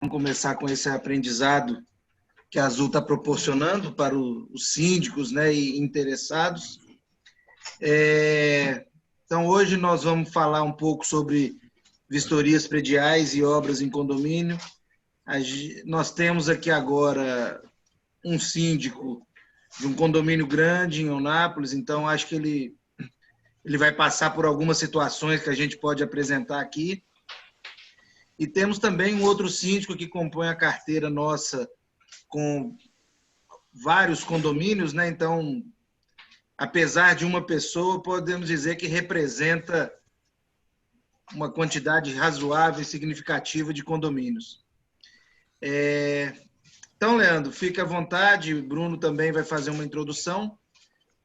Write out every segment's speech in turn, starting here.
Vamos começar com esse aprendizado que a Azul está proporcionando para os síndicos, né, e interessados. Então, hoje nós vamos falar um pouco sobre vistorias prediais e obras em condomínio. Nós temos aqui agora um síndico de um condomínio grande em Eunápolis, então acho que ele vai passar por algumas situações que a gente pode apresentar aqui. E temos também um outro síndico que compõe a carteira nossa com vários condomínios, né? Então, apesar de uma pessoa, podemos dizer que representa uma quantidade razoável e significativa de condomínios. Então, Leandro, fique à vontade, o Bruno também vai fazer uma introdução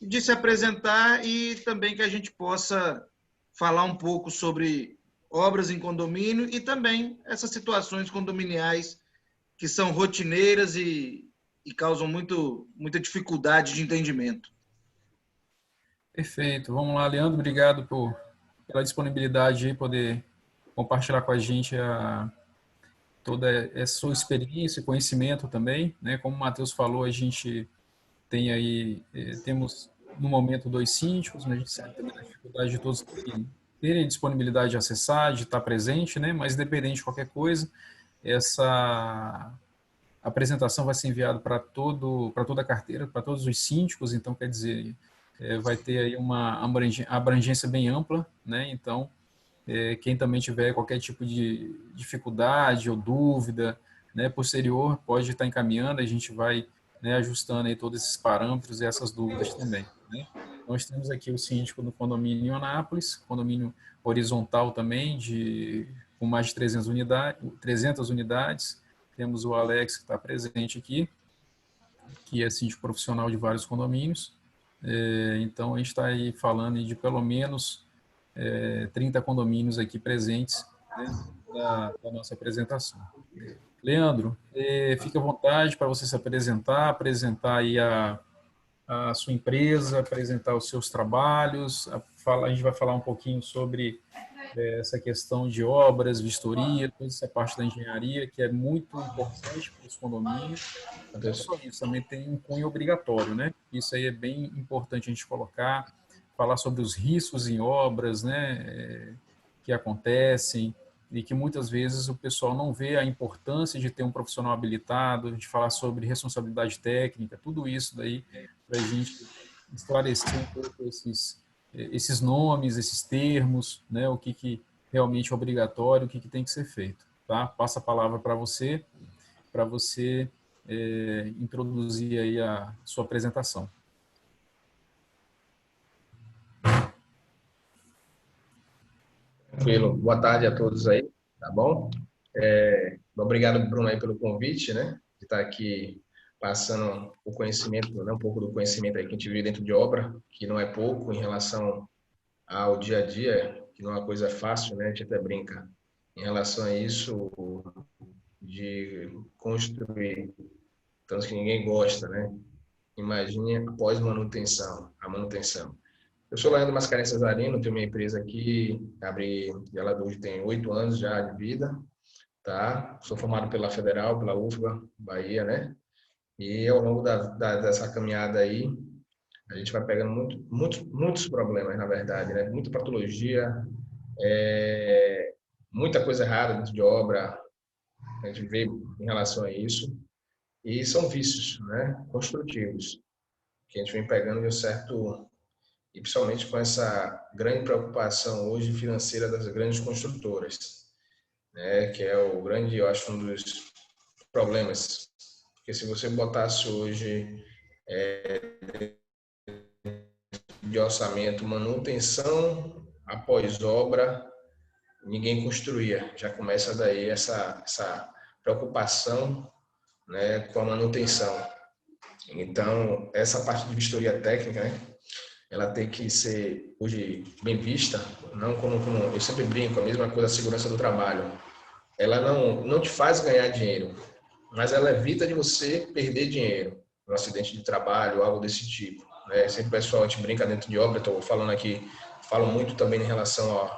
de se apresentar e também que a gente possa falar um pouco sobre obras em condomínio e também essas situações condominiais que são rotineiras e causam muita dificuldade de entendimento. Perfeito. Vamos lá, Leandro. Obrigado pela disponibilidade de poder compartilhar com a gente toda essa sua experiência e conhecimento também, né? Como o Matheus falou, a gente tem aí, temos no momento 2 síndicos, mas a gente sabe também da dificuldade de todos terem disponibilidade de acessar, de estar presente, né? Mas independente de qualquer coisa, essa apresentação vai ser enviada para toda a carteira, para todos os síndicos, então quer dizer, vai ter aí uma abrangência bem ampla, né? Então, quem também tiver qualquer tipo de dificuldade ou dúvida, né, posterior, pode estar encaminhando, a gente vai, né, ajustando aí todos esses parâmetros e essas dúvidas também, né? Nós temos aqui o síndico do condomínio em Eunápolis, condomínio horizontal também, com mais de 300 unidades. Temos o Alex, que está presente aqui, que é síndico profissional de vários condomínios. Então, a gente está aí falando de pelo menos 30 condomínios aqui presentes, né, da nossa apresentação. Leandro, fique à vontade para você se apresentar aí a sua empresa, apresentar os seus trabalhos. A gente vai falar um pouquinho sobre essa questão de obras, vistoria, toda essa parte da engenharia, que é muito importante para os condomínios. Não só isso, também tem um cunho obrigatório, né? Isso aí é bem importante a gente colocar, falar sobre os riscos em obras, né, que acontecem e que muitas vezes o pessoal não vê a importância de ter um profissional habilitado, de falar sobre responsabilidade técnica, tudo isso daí para a gente esclarecer um pouco esses nomes, esses termos, né, o que realmente é obrigatório, o que tem que ser feito, tá? Passa a palavra para você introduzir aí a sua apresentação. Tranquilo. Boa tarde a todos aí, tá bom? Obrigado, Bruno, aí pelo convite, né? De estar aqui passando o conhecimento, né? Um pouco do conhecimento aí que a gente vive dentro de obra, que não é pouco em relação ao dia a dia, que não é uma coisa fácil, né? A gente até brinca em relação a isso de construir, tanto que ninguém gosta, né? Imagine após manutenção, a manutenção. Eu sou Leandro Mascarenhas Cesarino, tenho minha empresa aqui, abri ela hoje tem 8 anos já de vida, tá? Sou formado pela Federal, pela UFBA, Bahia, né? E ao longo dessa caminhada aí, a gente vai pegando muitos problemas, na verdade, né? Muita patologia, muita coisa errada dentro de obra, a gente vê em relação a isso. E são vícios, né? Construtivos, que a gente vem pegando de um certo... E principalmente com essa grande preocupação hoje financeira das grandes construtoras, né? Que é o grande, eu acho, um dos problemas. Porque se você botasse hoje de orçamento manutenção após obra, ninguém construía. Já começa daí essa preocupação, né, com a manutenção. Então, essa parte de vistoria técnica, né, ela tem que ser hoje bem vista, não como eu sempre brinco, a mesma coisa da segurança do trabalho. Ela não te faz ganhar dinheiro, mas ela evita de você perder dinheiro no acidente de trabalho, algo desse tipo, né? Sempre o pessoal, a gente brinca dentro de obra, estou falando aqui, falo muito também em relação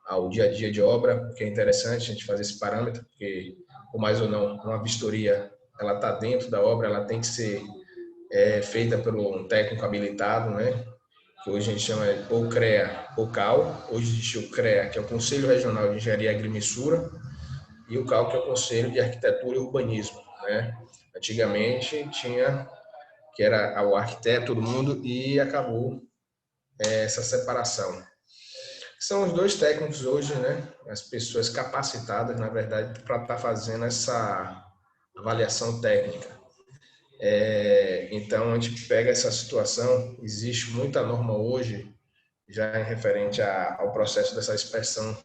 ao dia a dia de obra, porque é interessante a gente fazer esse parâmetro, porque ou mais ou não, uma vistoria, ela está dentro da obra, ela tem que ser feita por um técnico habilitado, né? Que hoje a gente chama ou CREA ou CAL. Hoje existe o CREA, que é o Conselho Regional de Engenharia e Agrimensura, e o CAL, que é o Conselho de Arquitetura e Urbanismo, né? Antigamente tinha, que era o arquiteto, todo mundo, e acabou essa separação. São os dois técnicos hoje, né? As pessoas capacitadas, na verdade, para estar fazendo essa avaliação técnica. Então, a gente pega essa situação, existe muita norma hoje, já em referente ao processo dessa inspeção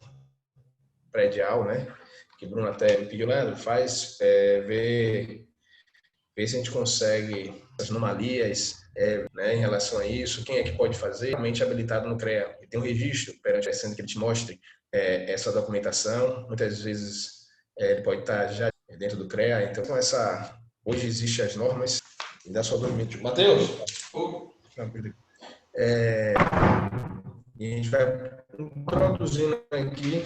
predial, né? Que o Bruno até me pediu, Leandro, ver se a gente consegue as anomalias, né, em relação a isso, quem é que pode fazer, realmente habilitado no CREA. E tem um registro perante a sendo que ele te mostre essa documentação, muitas vezes ele pode estar já dentro do CREA, então hoje existem as normas, e dá só 2 minutos. Matheus! E a gente vai introduzindo aqui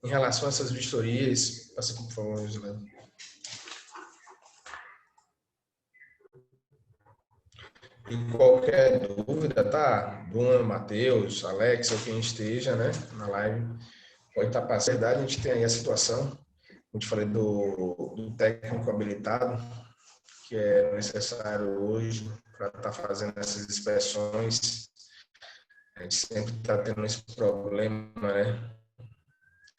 em relação a essas vistorias. Passa aqui, por favor, Gislaine. E qualquer dúvida, tá? Bruno, Matheus, Alex, ou quem esteja, né, na live, pode estar passando. Na verdade, a gente tem aí a situação, como te falei, do técnico habilitado, que é necessário hoje para estar fazendo essas inspeções. A gente sempre está tendo esse problema, né?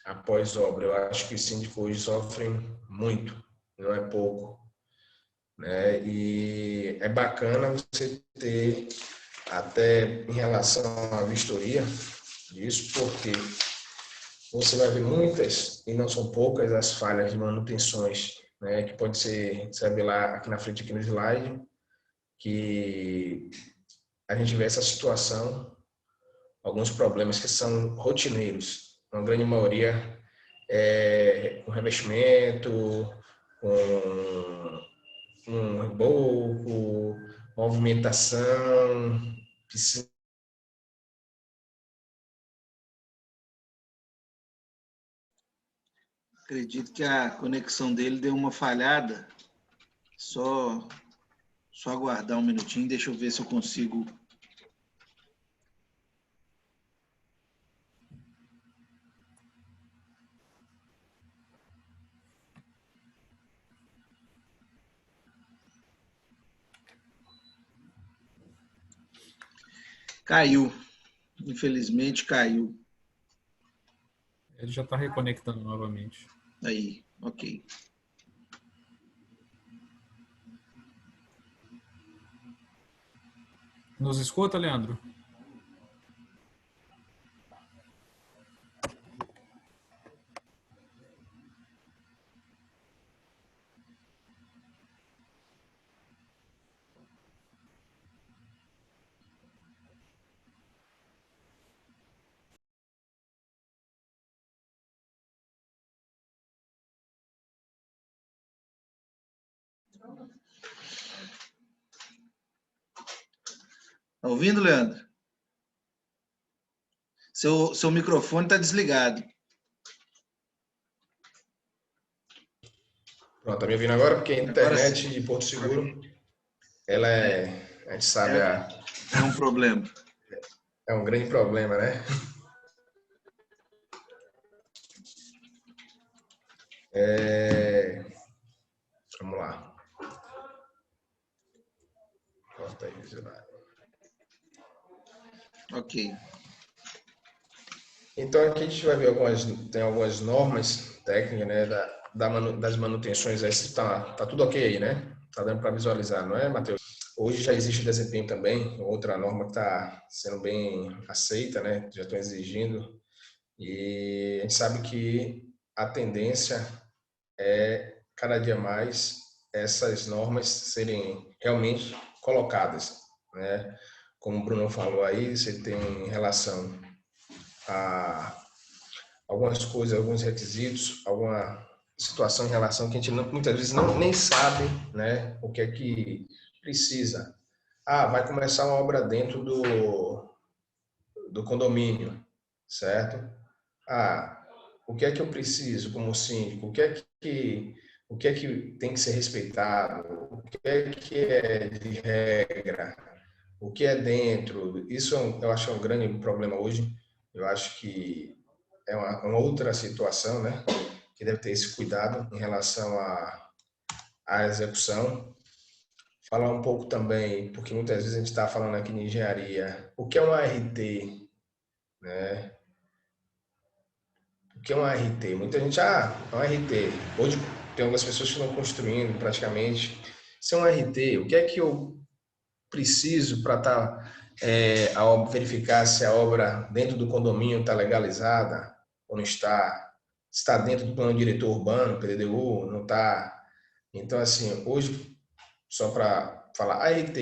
Após obra. Eu acho que os síndicos hoje sofrem muito, não é pouco, né? E é bacana você ter, até em relação à vistoria disso, porque você vai ver muitas, e não são poucas, as falhas de manutenções, né? Que pode ser, você vai ver lá aqui na frente, aqui no slide, que a gente vê essa situação, alguns problemas que são rotineiros, uma grande maioria com revestimento, com reboco, movimentação, piscina. Acredito que a conexão dele deu uma falhada. Só aguardar um minutinho, deixa eu ver se eu consigo. Caiu. Infelizmente caiu. Ele já está reconectando novamente. Aí, ok. Nos escuta, Leandro? Tá ouvindo, Leandro? Seu microfone está desligado. Pronto, tá me ouvindo agora? Porque a internet Agora, de Porto Seguro, ela a gente sabe, é um problema. é um grande problema, né? Vamos lá. Corta aí, Ok. então aqui a gente vai ver tem algumas normas técnicas, né, das manutenções aí, se tá tudo ok aí, né? Tá dando para visualizar, não é, Matheus? Hoje já existe desempenho também, outra norma que está sendo bem aceita, né? Já estão exigindo, e a gente sabe que a tendência é cada dia mais essas normas serem realmente colocadas, né? Como o Bruno falou aí, você tem relação a algumas coisas, alguns requisitos, alguma situação em relação que a gente muitas vezes nem sabe, né, o que é que precisa. Vai começar uma obra dentro do condomínio, certo? o que é que eu preciso como síndico, o que é que tem que ser respeitado, o que é de regra, o que é dentro. Isso eu acho um grande problema hoje. Eu acho que é uma outra situação, né? Que deve ter esse cuidado em relação à execução. Falar um pouco também, porque muitas vezes a gente está falando aqui de engenharia, o que é um ART, né? O que é um ART? Muita gente, é um ART. Hoje tem algumas pessoas que estão construindo praticamente. Isso é um ART. O que é que eu preciso para verificar se a obra dentro do condomínio está legalizada ou não está? Está dentro do plano diretor urbano, PDDU, não está? Então, assim, hoje, só para falar, ART,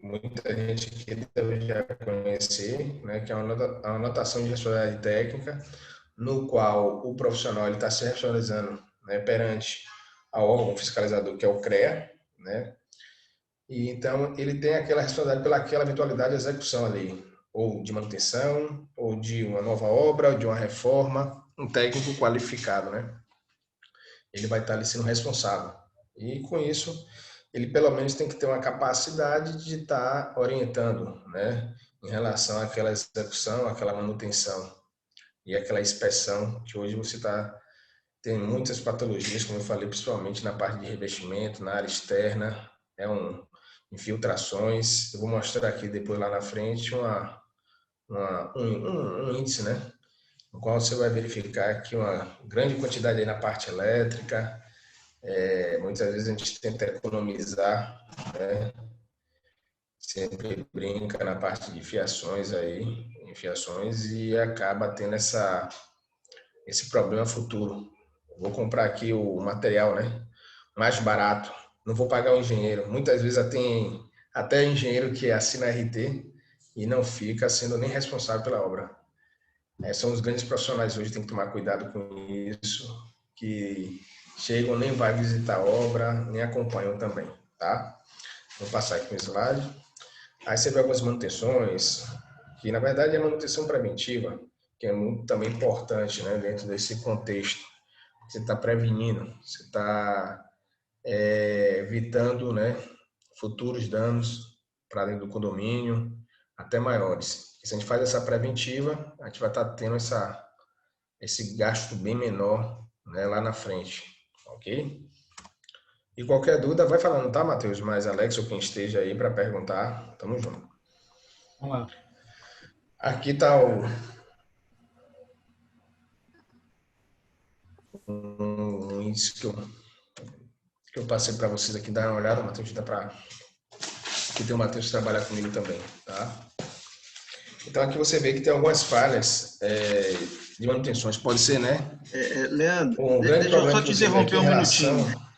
muita gente aqui deve já conhecer, né, que é uma anotação de responsabilidade técnica, no qual o profissional está se responsabilizando, né, perante ao órgão fiscalizador, que é o CREA, né, e então ele tem aquela responsabilidade pelaquela eventualidade de execução ali, ou de manutenção, ou de uma nova obra, ou de uma reforma, um técnico qualificado, né? Ele vai estar ali sendo responsável. E com isso, ele pelo menos tem que ter uma capacidade de estar orientando, né? Em relação àquela execução, àquela manutenção e aquela inspeção, que hoje você tem muitas patologias, como eu falei, principalmente na parte de revestimento, na área externa, infiltrações. Eu vou mostrar aqui depois lá na frente um índice, né? No qual você vai verificar que uma grande quantidade aí na parte elétrica, muitas vezes a gente tenta economizar, né? Sempre brinca na parte de fiações e acaba tendo esse problema futuro. Vou comprar aqui o material, né? Mais barato. Não vou pagar o engenheiro. Muitas vezes tem até engenheiro que assina RT e não fica sendo nem responsável pela obra. São os grandes profissionais hoje, tem que tomar cuidado com isso, que chegam, nem vai visitar a obra, nem acompanham também, tá? Vou passar aqui um slide. Aí você vê algumas manutenções, que na verdade é manutenção preventiva, que é muito também importante, né, dentro desse contexto. Você está prevenindo, você está evitando, né, futuros danos para dentro do condomínio, até maiores. E se a gente faz essa preventiva, a gente vai estar tendo esse gasto bem menor, né, lá na frente, ok? E qualquer dúvida, vai falando, tá, Matheus? Mas Alex ou quem esteja aí para perguntar, tamo junto. Vamos lá. Aqui está um índice que eu passei para vocês aqui, dar uma olhada, Matheus, dá para... Aqui tem o Matheus que trabalha comigo também, tá? Então aqui você vê que tem algumas falhas de manutenções, pode ser, né? Leandro, Um grande deixa eu problema só que te você vê aqui interromper em um relação... minutinho.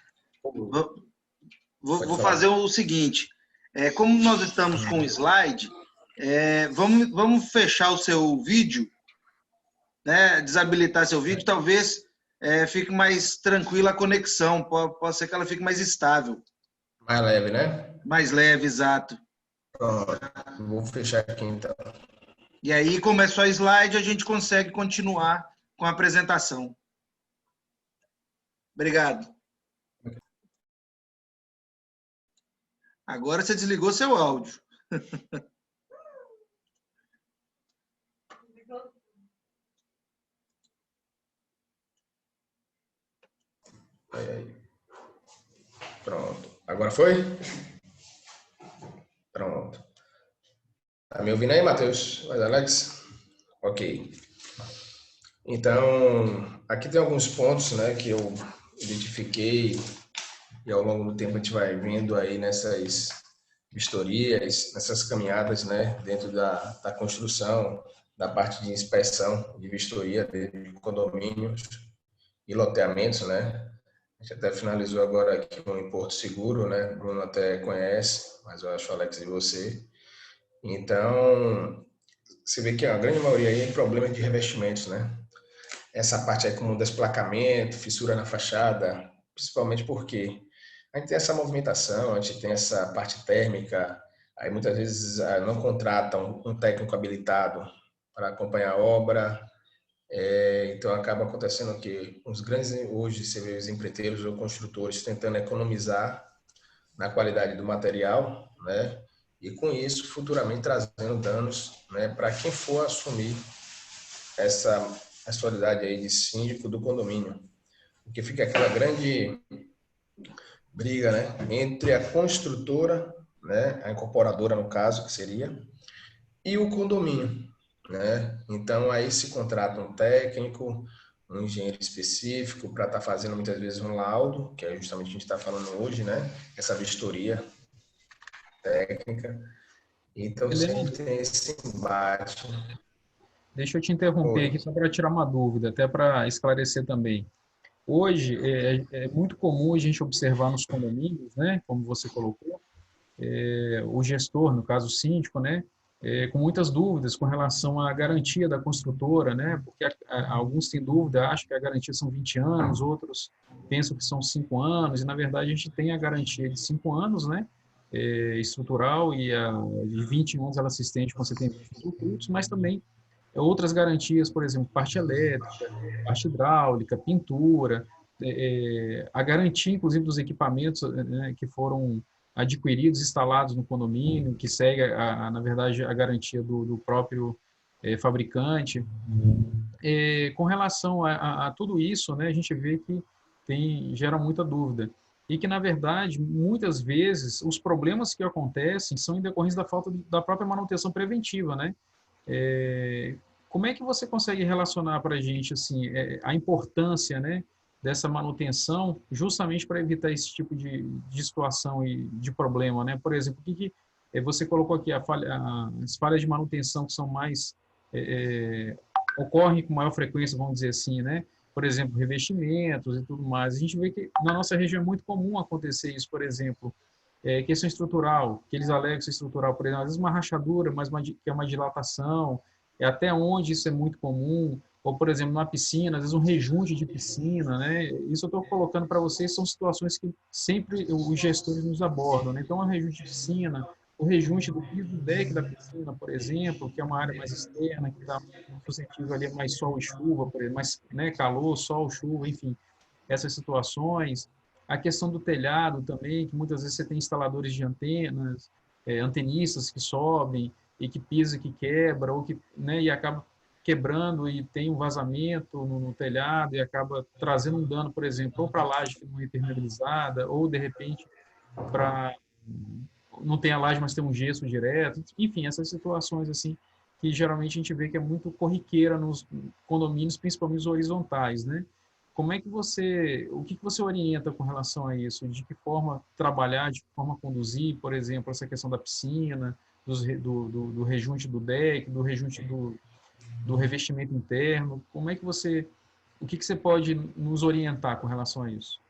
Pode Vou falar. fazer o seguinte, como nós estamos com o slide, vamos fechar o seu vídeo, né, desabilitar seu vídeo, talvez fique mais tranquila a conexão, pode ser que ela fique mais estável. Mais leve, né? Mais leve, exato. Pronto, vou fechar aqui então. E aí, como é só slide, a gente consegue continuar com a apresentação. Obrigado. Agora você desligou seu áudio. Aí. Pronto. Agora foi? Pronto. Tá me ouvindo aí, Matheus? Mas Alex? Ok. Então, aqui tem alguns pontos, né, que eu identifiquei e ao longo do tempo a gente vai vendo aí nessas vistorias, nessas caminhadas, né, dentro da construção, da parte de inspeção, de vistoria de condomínios e loteamentos, né. A gente até finalizou agora aqui em Porto Seguro, né, Bruno até conhece, mas eu acho Alex e você. Então, você vê que a grande maioria aí é problema de revestimentos, né. Essa parte aí como desplacamento, fissura na fachada, principalmente porque a gente tem essa movimentação, a gente tem essa parte térmica, aí muitas vezes não contratam um técnico habilitado para acompanhar a obra, Então acaba acontecendo que os grandes, hoje você vê os empreiteiros ou construtores tentando economizar na qualidade do material, né? E com isso futuramente trazendo danos, né, para quem for assumir essa responsabilidade aí de síndico do condomínio, porque fica aquela grande briga, né, entre a construtora, né, a incorporadora no caso que seria, e o condomínio, né? Então aí se contrata um técnico, um engenheiro específico para estar fazendo muitas vezes um laudo, que é justamente o que a gente está falando hoje, né? Essa vistoria técnica. Então sempre Helene, tem esse embate. deixa eu te interromper Oi. aqui só para tirar uma dúvida, até para esclarecer também. Hoje é muito comum a gente observar nos condomínios, né, como você colocou, o gestor, no caso o síndico, né, com muitas dúvidas com relação à garantia da construtora, né, porque alguns têm dúvida, acham que a garantia são 20 anos, outros pensam que são 5 anos, e na verdade a gente tem a garantia de 5 anos, né, estrutural, e a de 20 anos ela se estende quando você tem 20 produtos, mas também outras garantias, por exemplo, parte elétrica, parte hidráulica, pintura, a garantia, inclusive, dos equipamentos, né, que foram adquiridos, instalados no condomínio, que segue, na verdade, a garantia do próprio fabricante. Com relação a tudo isso, né, a gente vê que gera muita dúvida. E que, na verdade, muitas vezes, os problemas que acontecem são em decorrência da falta da própria manutenção preventiva, né? É, como é que você consegue relacionar para a gente assim, a importância, né, dessa manutenção justamente para evitar esse tipo de situação e de problema, né? Por exemplo, você colocou aqui as falhas de manutenção que são mais ocorrem com maior frequência, vamos dizer assim, né? Por exemplo, revestimentos e tudo mais. A gente vê que na nossa região é muito comum acontecer isso, por exemplo, questão estrutural, que eles alegam questão estrutural, por exemplo, às vezes uma rachadura, mas que é uma dilatação, até onde isso é muito comum, ou, por exemplo, na piscina, às vezes um rejunte de piscina, né? Isso eu estou colocando para vocês, são situações que sempre os gestores nos abordam, né? Então, um rejunte de piscina, o rejunte do piso do deck da piscina, por exemplo, que é uma área mais externa, que está suscetível ali a mais sol e chuva, por exemplo, mais, né, calor, sol, chuva, enfim, essas situações. A questão do telhado também, que muitas vezes você tem instaladores de antenas, antenistas que sobem e que pisa, que quebra, ou que, né, e acaba quebrando e tem um vazamento no telhado e acaba trazendo um dano, por exemplo, ou para a laje que não é impermeabilizada, ou de repente para não tem a laje, mas tem um gesso direto. Enfim, essas situações assim que geralmente a gente vê que é muito corriqueira nos condomínios, principalmente os horizontais, né? Como é que o que você orienta com relação a isso? De que forma trabalhar, de que forma conduzir, por exemplo, essa questão da piscina, do rejunte do deck, do rejunte do revestimento interno? Como é que o que você pode nos orientar com relação a isso?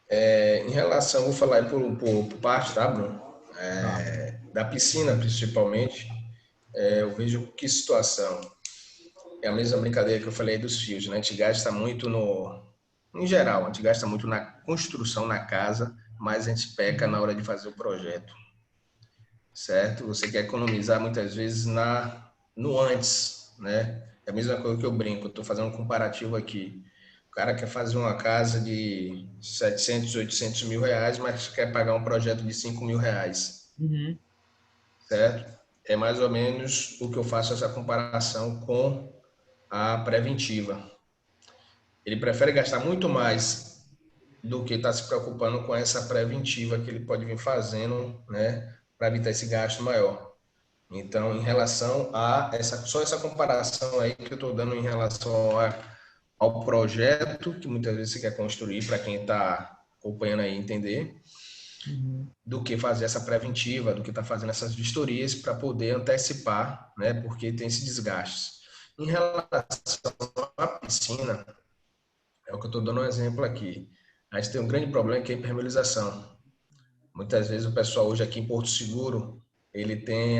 Em relação, vou falar aí por parte, tá, Bruno? Tá. Da piscina, principalmente, eu vejo que situação. É a mesma brincadeira que eu falei dos fios, né? A gente gasta muito em geral, a gente gasta muito na construção na casa, mas a gente peca na hora de fazer o projeto, certo? Você quer economizar muitas vezes no antes, né? É a mesma coisa que eu brinco, eu estou fazendo um comparativo aqui. O cara quer fazer uma casa de 700, 800 mil reais, mas quer pagar um projeto de 5 mil reais, Uhum. certo? É mais ou menos o que eu faço essa comparação com a preventiva. Ele prefere gastar muito mais do que estar se preocupando com essa preventiva que ele pode vir fazendo, né, para evitar esse gasto maior. Então, em relação a só essa comparação aí que eu estou dando em relação ao projeto que muitas vezes você quer construir, para quem está acompanhando aí entender, Uhum. do que fazer essa preventiva, do que está fazendo essas vistorias para poder antecipar, né, porque tem esse desgaste. Em relação à piscina, é o que eu estou dando um exemplo aqui. A gente tem um grande problema que é a impermeabilização. Muitas vezes o pessoal hoje aqui em Porto Seguro, ele tem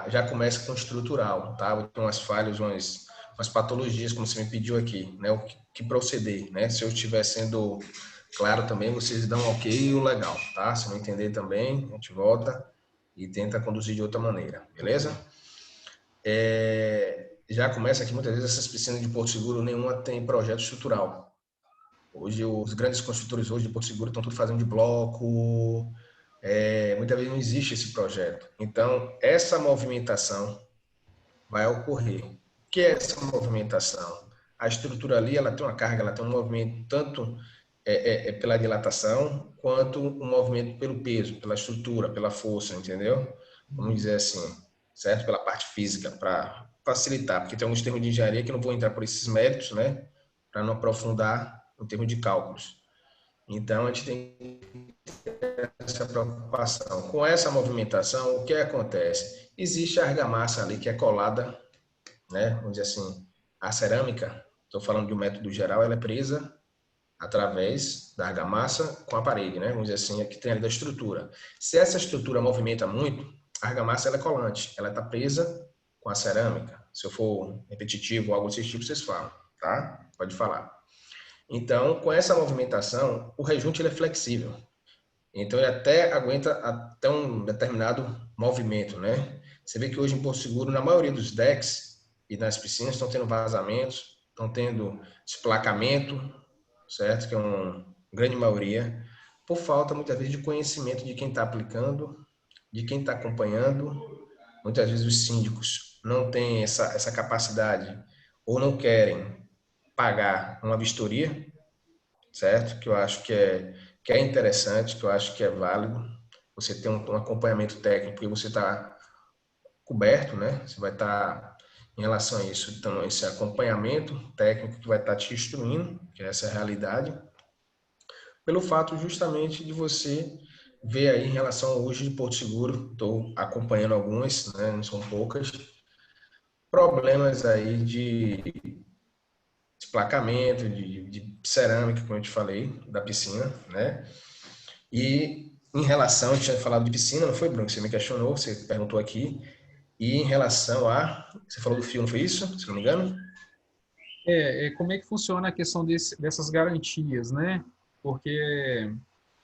já começa com estrutural, tá? Tem umas falhas, umas patologias, como você me pediu aqui, né? O que proceder, né? Se eu estiver sendo claro também, vocês dão ok e o legal, tá? Se não entender também, a gente volta e tenta conduzir de outra maneira, beleza? já começa que muitas vezes essas piscinas de Porto Seguro, nenhuma tem projeto estrutural. Hoje, os grandes construtores hoje de Porto Seguro estão tudo fazendo de bloco, muitas vezes não existe esse projeto. Então, essa movimentação vai ocorrer. O que é essa movimentação? A estrutura ali, ela tem uma carga, ela tem um movimento tanto pela dilatação, quanto um movimento pelo peso, pela estrutura, pela força, entendeu? Vamos dizer assim, certo? Pela parte física, para facilitar, porque tem alguns termos de engenharia que não vou entrar por esses méritos, né? Para não aprofundar em termos de cálculos. Então, a gente tem essa preocupação. Com essa movimentação, o que acontece? Existe a argamassa ali que é colada, né? Vamos dizer assim, a cerâmica, estou falando de um método geral, ela é presa através da argamassa com a parede, né? Vamos dizer assim, que tem ali da estrutura. Se essa estrutura movimenta muito, a argamassa ela é colante, ela está presa com a cerâmica. Se eu for repetitivo ou algo desse tipo, vocês falam, tá? Pode falar. Então, com essa movimentação, o rejunte ele é flexível. Então, ele até aguenta até um determinado movimento, né? Você vê que hoje em Porto Seguro, na maioria dos decks e nas piscinas, estão tendo vazamentos, estão tendo esplacamento, certo? Que é uma grande maioria, por falta, muitas vezes, de conhecimento de quem está aplicando, de quem está acompanhando. Muitas vezes os síndicos não têm essa capacidade ou não querem pagar uma vistoria, certo? Que eu acho que é interessante, que eu acho que é válido. Você ter um acompanhamento técnico e você está coberto, né? Você vai estar em relação a isso. Então, esse acompanhamento técnico que vai estar te instruindo, que essa é a realidade, pelo fato justamente de você ver aí em relação hoje de Porto Seguro, estou acompanhando algumas, né? Não são poucas, problemas aí de esplacamento, de cerâmica, como eu te falei, da piscina, né? E em relação, eu tinha falado de piscina, não foi, Bruno? Você me questionou, você perguntou aqui. E em relação a. Você falou do fio, não foi isso? Se não me engano? Como é que funciona a questão dessas garantias, né? Porque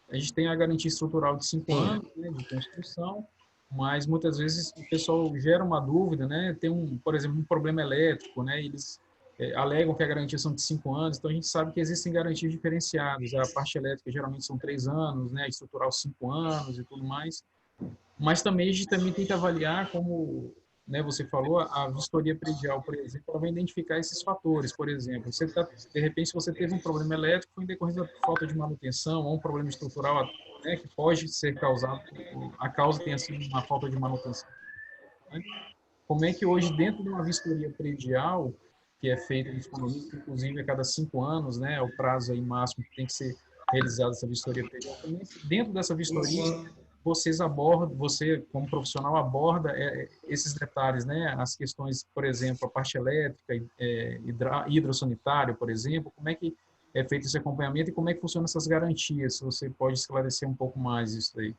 a gente tem a garantia estrutural de 5 anos, Sim. né, de construção, mas muitas vezes o pessoal gera uma dúvida, né? Tem por exemplo, um problema elétrico, né? Eles alegam que a garantia são de 5 anos, então a gente sabe que existem garantias diferenciadas. A parte elétrica geralmente são 3 anos, né? A estrutural 5 anos e tudo mais. Mas também a gente também tem que avaliar como, né, você falou, a vistoria predial, por exemplo, ela vai identificar esses fatores. Por exemplo, de repente, se você teve um problema elétrico foi em decorrência da falta de manutenção ou um problema estrutural, né, que pode ser causado, a causa tenha sido uma falta de manutenção, né? Como é que hoje, dentro de uma vistoria predial, que é feita nos condomínios, que inclusive a cada 5 anos, né, é o prazo aí máximo que tem que ser realizada essa vistoria predial, dentro dessa vistoria, Sim. você como profissional aborda esses detalhes, né? As questões, por exemplo, a parte elétrica, hidrossanitário, por exemplo, como é que é feito esse acompanhamento e como é que funcionam essas garantias? Se você pode esclarecer um pouco mais isso aí.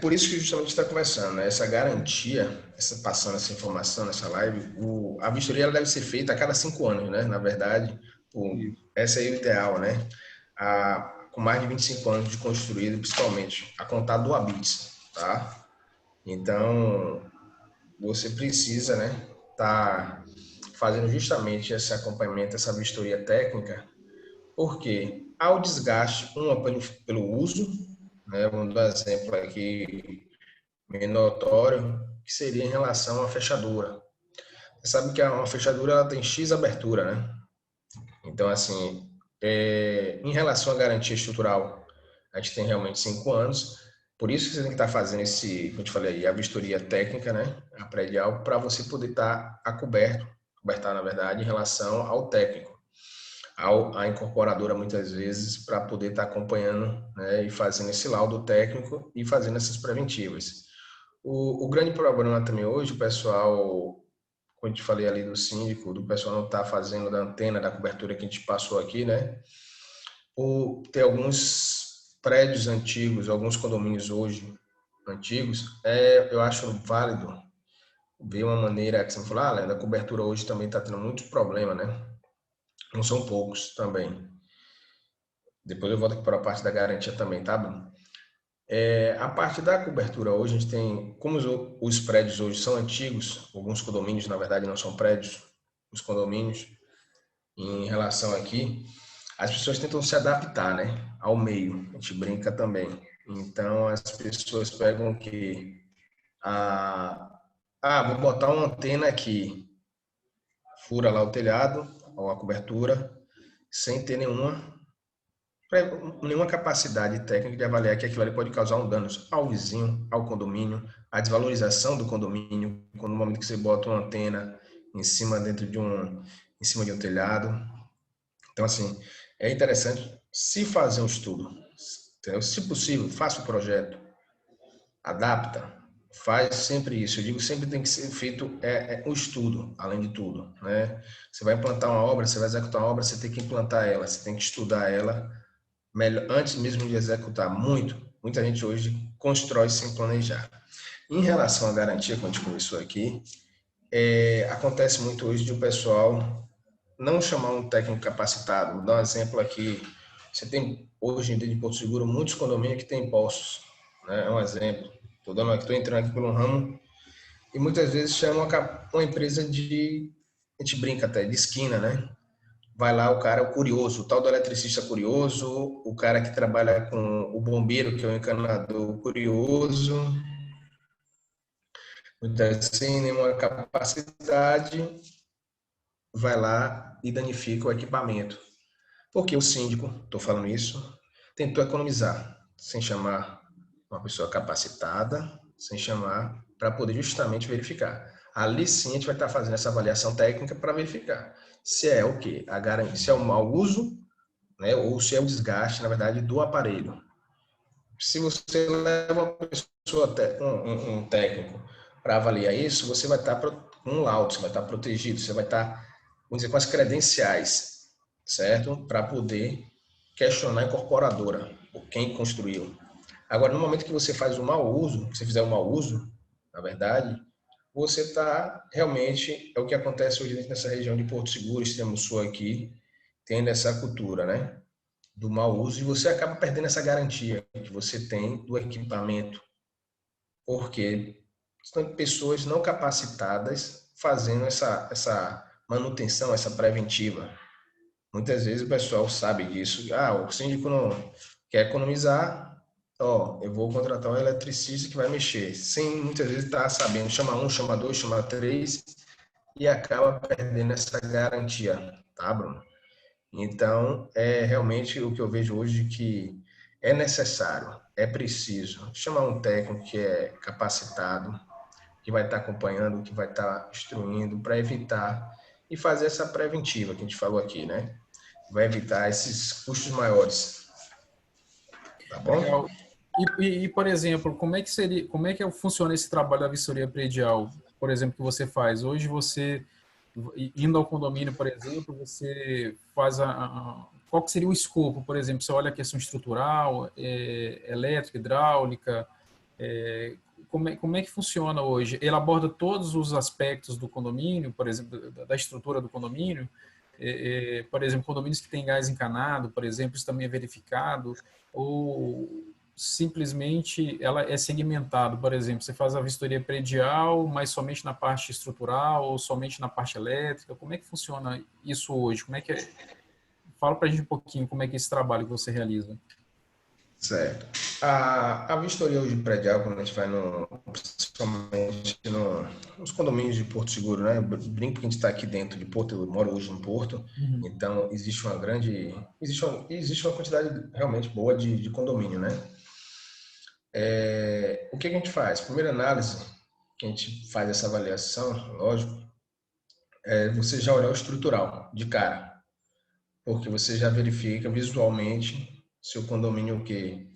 Por isso que justamente está conversando, né? Essa garantia, passando essa informação nessa live, a vistoria ela deve ser feita a cada 5 anos, né? Na verdade, essa é o ideal, né? Com mais de 25 anos de construído, principalmente, a contar do habite, tá? Então, você precisa, né, tá fazendo justamente esse acompanhamento, essa vistoria técnica, porque há o desgaste, pelo uso, né, vamos dar um exemplo aqui bem notório, que seria em relação à fechadura. Você sabe que uma fechadura ela tem X abertura, né? Então, assim, em relação à garantia estrutural, a gente tem realmente 5 anos. Por isso que você tem que estar fazendo como eu te falei aí, a vistoria técnica, né? A predial, para você poder estar cobertar, na verdade, em relação ao técnico, à incorporadora, muitas vezes, para poder estar acompanhando, né? E fazendo esse laudo técnico e fazendo essas preventivas. O grande problema também hoje, o pessoal, como eu te falei ali do síndico, do pessoal não estar fazendo da antena, da cobertura que a gente passou aqui, né? Ou ter alguns prédios antigos, alguns condomínios hoje antigos, eu acho válido ver uma maneira que você falou, da cobertura hoje também está tendo muito problema, né? Não são poucos também. Depois eu volto aqui para a parte da garantia também, tá, Bruno? A parte da cobertura hoje, a gente tem, como os prédios hoje são antigos, alguns condomínios, na verdade, não são prédios, os condomínios, em relação aqui, as pessoas tentam se adaptar, né, ao meio, a gente brinca também. Então, as pessoas pegam que, vou botar uma antena aqui, fura lá o telhado, ou a cobertura, sem ter nenhuma capacidade técnica de avaliar que aquilo ali pode causar um dano ao vizinho, ao condomínio, a desvalorização do condomínio, quando no momento que você bota uma antena em cima em cima de um telhado. Então, assim, é interessante se fazer um estudo, entendeu? Se possível, faça o projeto, adapta, faz sempre isso. Eu digo, sempre tem que ser feito um estudo, além de tudo, né? Você vai implantar uma obra, você vai executar uma obra, você tem que implantar ela, você tem que estudar ela melhor, antes mesmo de executar. Muita gente hoje constrói sem planejar. Em relação à garantia, como a gente começou aqui, acontece muito hoje de o pessoal não chamar um técnico capacitado. Vou dar um exemplo aqui. Você tem, hoje em dia, de Porto Seguro, muitos condomínios que têm postos, né? É um exemplo. Estou entrando aqui pelo ramo e muitas vezes chama uma empresa a gente brinca até, de esquina, né? Vai lá o cara, o curioso, o tal do eletricista curioso, o cara que trabalha com o bombeiro, que é o encanador curioso, muitas sem nenhuma capacidade, vai lá e danifica o equipamento. Porque o síndico, estou falando isso, tentou economizar, sem chamar uma pessoa capacitada, sem chamar, para poder justamente verificar. Ali sim a gente vai estar fazendo essa avaliação técnica para verificar se é o quê? A garantia, se é o mau uso, né, ou se é o desgaste, na verdade, do aparelho. Se você leva uma pessoa, um técnico, para avaliar isso, você vai estar com um laudo, você vai estar protegido, você vai estar, vamos dizer, com as credenciais, certo? Para poder questionar a incorporadora, ou quem construiu. Agora, no momento que você faz o mau uso, que você fizer o mau uso, na verdade, você está realmente, é o que acontece hoje nessa região de Porto Seguro, extremo sul aqui, tendo essa cultura, né? Do mau uso, e você acaba perdendo essa garantia que você tem do equipamento, porque são pessoas não capacitadas fazendo essa manutenção, essa preventiva. Muitas vezes o pessoal sabe disso. O síndico não quer economizar, eu vou contratar um eletricista que vai mexer, sem muitas vezes estar sabendo, chama um, chama dois, chama três, e acaba perdendo essa garantia, tá, Bruno? Então, é realmente o que eu vejo hoje que é necessário, é preciso chamar um técnico que é capacitado, que vai estar acompanhando, que vai estar instruindo para evitar e fazer essa preventiva que a gente falou aqui, né? Vai evitar esses custos maiores, tá bom? Legal. Por exemplo, como é que funciona esse trabalho da vistoria predial, por exemplo, que você faz? Hoje você, indo ao condomínio, por exemplo, você faz qual que seria o escopo, por exemplo, você olha a questão estrutural, elétrica, hidráulica, como é que funciona hoje? Ele aborda todos os aspectos do condomínio, por exemplo, da estrutura do condomínio, por exemplo, condomínios que têm gás encanado, por exemplo, isso também é verificado, ou simplesmente ela é segmentado, por exemplo, você faz a vistoria predial, mas somente na parte estrutural ou somente na parte elétrica, como é que funciona isso hoje? Como é que Fala para a gente um pouquinho como é que é esse trabalho que você realiza. Certo. A vistoria hoje predial, quando a gente vai principalmente nos condomínios de Porto Seguro, né? Eu brinco que a gente está aqui dentro de Porto, eu moro hoje em Porto, Uhum. então existe uma quantidade realmente boa de condomínio, né? O que a gente faz? Primeira análise, que a gente faz essa avaliação, lógico, é você já olhar o estrutural de cara, porque você já verifica visualmente se o condomínio o quê?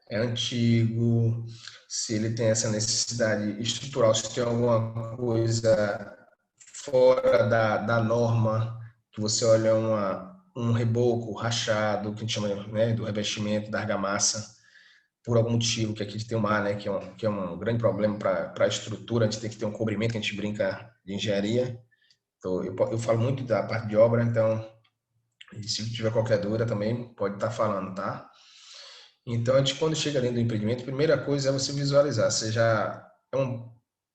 É antigo, se ele tem essa necessidade estrutural, se tem alguma coisa fora da norma, que você olha um reboco rachado, que a gente chama, né, do revestimento, da argamassa, por algum motivo, que aqui a gente tem o mar, né, que é um grande problema para a estrutura, a gente tem que ter um cobrimento, que a gente brinca de engenharia. Então, eu falo muito da parte de obra, então, se tiver qualquer dúvida também, pode estar falando, tá? Então, a gente, quando chega dentro do empreendimento, a primeira coisa é você visualizar, seja é um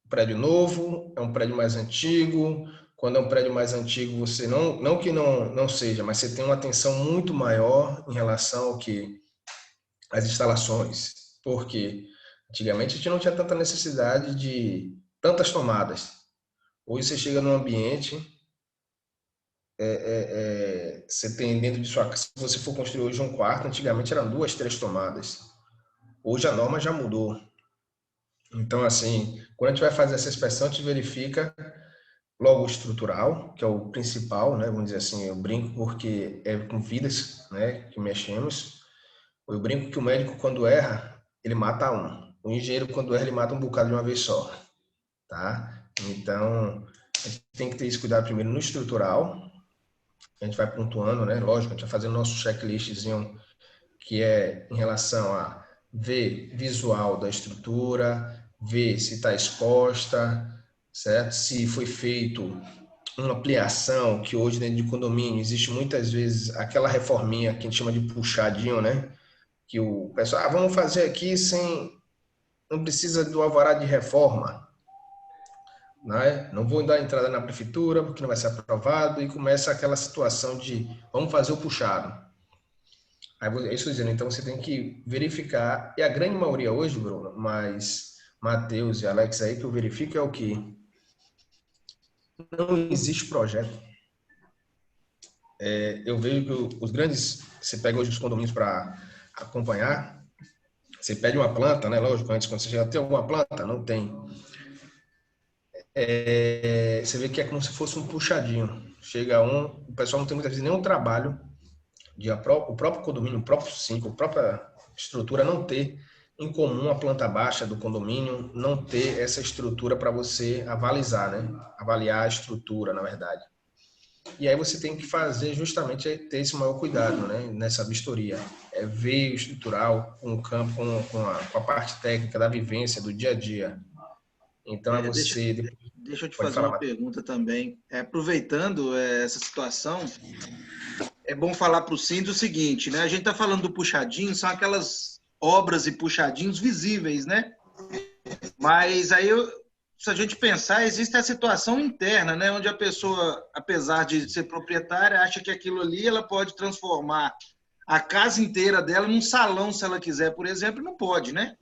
prédio novo, é um prédio mais antigo. Quando é um prédio mais antigo, você não que não seja, mas você tem uma atenção muito maior em relação ao que as instalações, porque antigamente a gente não tinha tanta necessidade de tantas tomadas. Hoje você chega num ambiente, você tem dentro de sua casa, se você for construir hoje um quarto, antigamente eram 2, 3 tomadas. Hoje a norma já mudou. Então, assim, quando a gente vai fazer essa inspeção, a gente verifica logo o estrutural, que é o principal, né? Vamos dizer assim, eu brinco porque é com vidas, né, que mexemos. Eu brinco que o médico, quando erra, ele mata um. O engenheiro, quando erra, ele mata um bocado de uma vez só, tá? Então, a gente tem que ter esse cuidado primeiro no estrutural. A gente vai pontuando, né? Lógico, a gente vai fazendo nosso checklistzinho, que é em relação a ver visual da estrutura, ver se está exposta, certo? Se foi feito uma ampliação, que hoje dentro de condomínio existe muitas vezes aquela reforminha que a gente chama de puxadinho, né? Que o pessoal, vamos fazer aqui sem, não precisa do alvará de reforma, né? Não vou dar entrada na prefeitura porque não vai ser aprovado, e começa aquela situação de vamos fazer o puxado. Aí, é isso dizendo, então você tem que verificar, e a grande maioria hoje, Bruno, mas Matheus e Alex aí, que eu verifico é o que não existe projeto. Eu vejo que os grandes, você pega hoje os condomínios para acompanhar, você pede uma planta, né? Lógico, antes quando você já tem alguma planta, não tem. Você vê que é como se fosse um puxadinho. Chega o pessoal não tem muitas vezes nenhum trabalho o próprio condomínio, o próprio síndico, a própria estrutura não ter em comum a planta baixa do condomínio, não ter essa estrutura para você avalizar, né? Avaliar a estrutura, na verdade. E aí você tem que fazer justamente ter esse maior cuidado, né? Nessa vistoria. Ver o estrutural com o campo, com a parte técnica da vivência, do dia a dia. Então é Deixa, você... deixa eu te Pode fazer falar, uma Matheus. pergunta também. Aproveitando essa situação, é bom falar para o Cindy o seguinte, né? A gente está falando do puxadinho, são aquelas obras e puxadinhos visíveis, né? Mas aí, se a gente pensar, existe a situação interna, né? Onde a pessoa, apesar de ser proprietária, acha que aquilo ali ela pode transformar a casa inteira dela num salão, se ela quiser, por exemplo, não pode, né?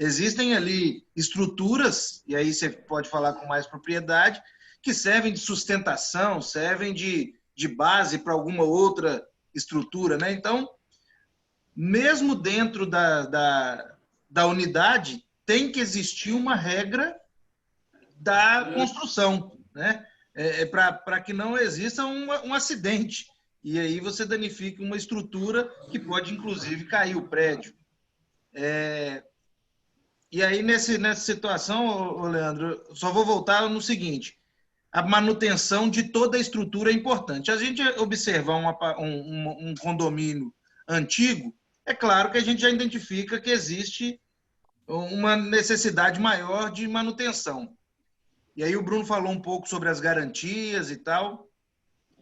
Existem ali estruturas, e aí você pode falar com mais propriedade, que servem de sustentação, servem de base para alguma outra estrutura, né? Então, mesmo dentro da unidade, tem que existir uma regra da construção, né? Para que não exista um acidente. E aí você danifica uma estrutura que pode, inclusive, cair o prédio. E aí, nessa situação, Leandro, só vou voltar no seguinte: a manutenção de toda a estrutura é importante. A gente observar um condomínio antigo, é claro que a gente já identifica que existe uma necessidade maior de manutenção. E aí o Bruno falou um pouco sobre as garantias e tal.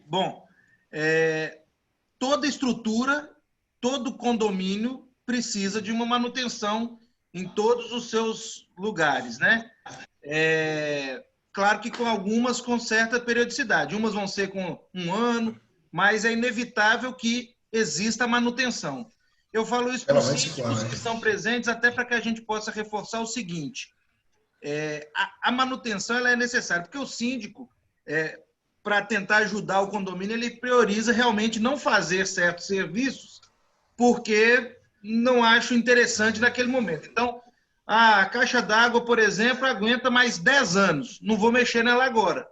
Bom, toda estrutura, todo condomínio precisa de uma manutenção em todos os seus lugares, né? Claro que com algumas com certa periodicidade. Umas vão ser com 1 ano, mas é inevitável que exista a manutenção. Eu falo isso para os síndicos que estão presentes, até para que a gente possa reforçar o seguinte: a manutenção ela é necessária, porque o síndico, para tentar ajudar o condomínio, ele prioriza realmente não fazer certos serviços, porque não acho interessante naquele momento. Então, a caixa d'água, por exemplo, aguenta mais 10 anos. Não vou mexer nela agora.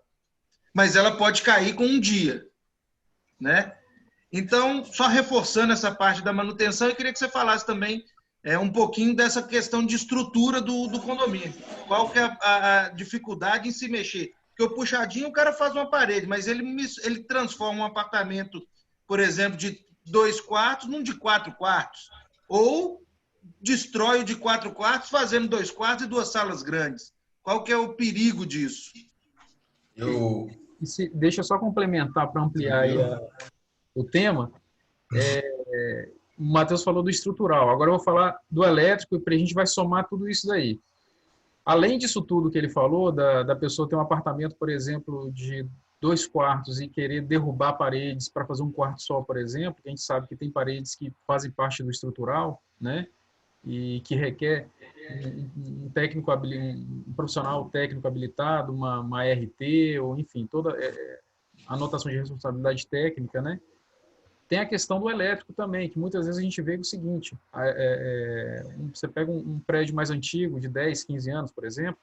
Mas ela pode cair com um dia, né? Então, só reforçando essa parte da manutenção, eu queria que você falasse também um pouquinho dessa questão de estrutura do condomínio. Qual que é a dificuldade em se mexer? Porque o puxadinho, o cara faz uma parede, mas ele transforma um apartamento, por exemplo, de 2 quartos num de 4 quartos. Ou destrói o de 4 quartos, fazendo 2 quartos e 2 salas grandes. Qual que é o perigo disso? Deixa eu só complementar para ampliar aí o tema. o Matheus falou do estrutural, agora eu vou falar do elétrico e a gente vai somar tudo isso daí. Além disso tudo que ele falou, da pessoa ter um apartamento, por exemplo, de 2 quartos e querer derrubar paredes para fazer um quarto só, por exemplo, que a gente sabe que tem paredes que fazem parte do estrutural, né? E que requer um técnico, um profissional técnico habilitado, uma RT, ou enfim, toda anotação de responsabilidade técnica, né? Tem a questão do elétrico também, que muitas vezes a gente vê o seguinte, você pega um prédio mais antigo, de 10, 15 anos, por exemplo,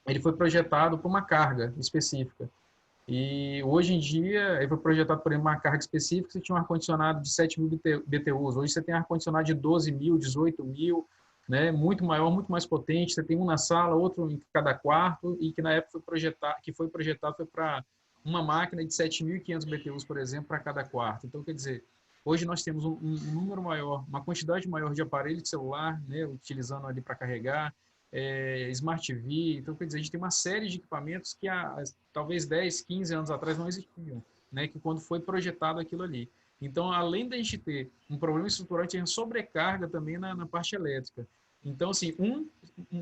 ele foi projetado para uma carga específica. E hoje em dia, ele foi projetado por uma carga específica, você tinha um ar-condicionado de 7.000 BTUs, hoje você tem ar-condicionado de 12.000, 18.000, né, muito maior, muito mais potente, você tem um na sala, outro em cada quarto, e que na época foi projetado foi para uma máquina de 7.500 BTUs, por exemplo, para cada quarto. Então, quer dizer, hoje nós temos um número maior, uma quantidade maior de aparelhos de celular, né, utilizando ali para carregar, Smart TV, então quer dizer, a gente tem uma série de equipamentos que há talvez 10, 15 anos atrás não existiam, né, que quando foi projetado aquilo ali. Então, além da gente ter um problema estrutural, a gente tem sobrecarga também na parte elétrica. Então, assim,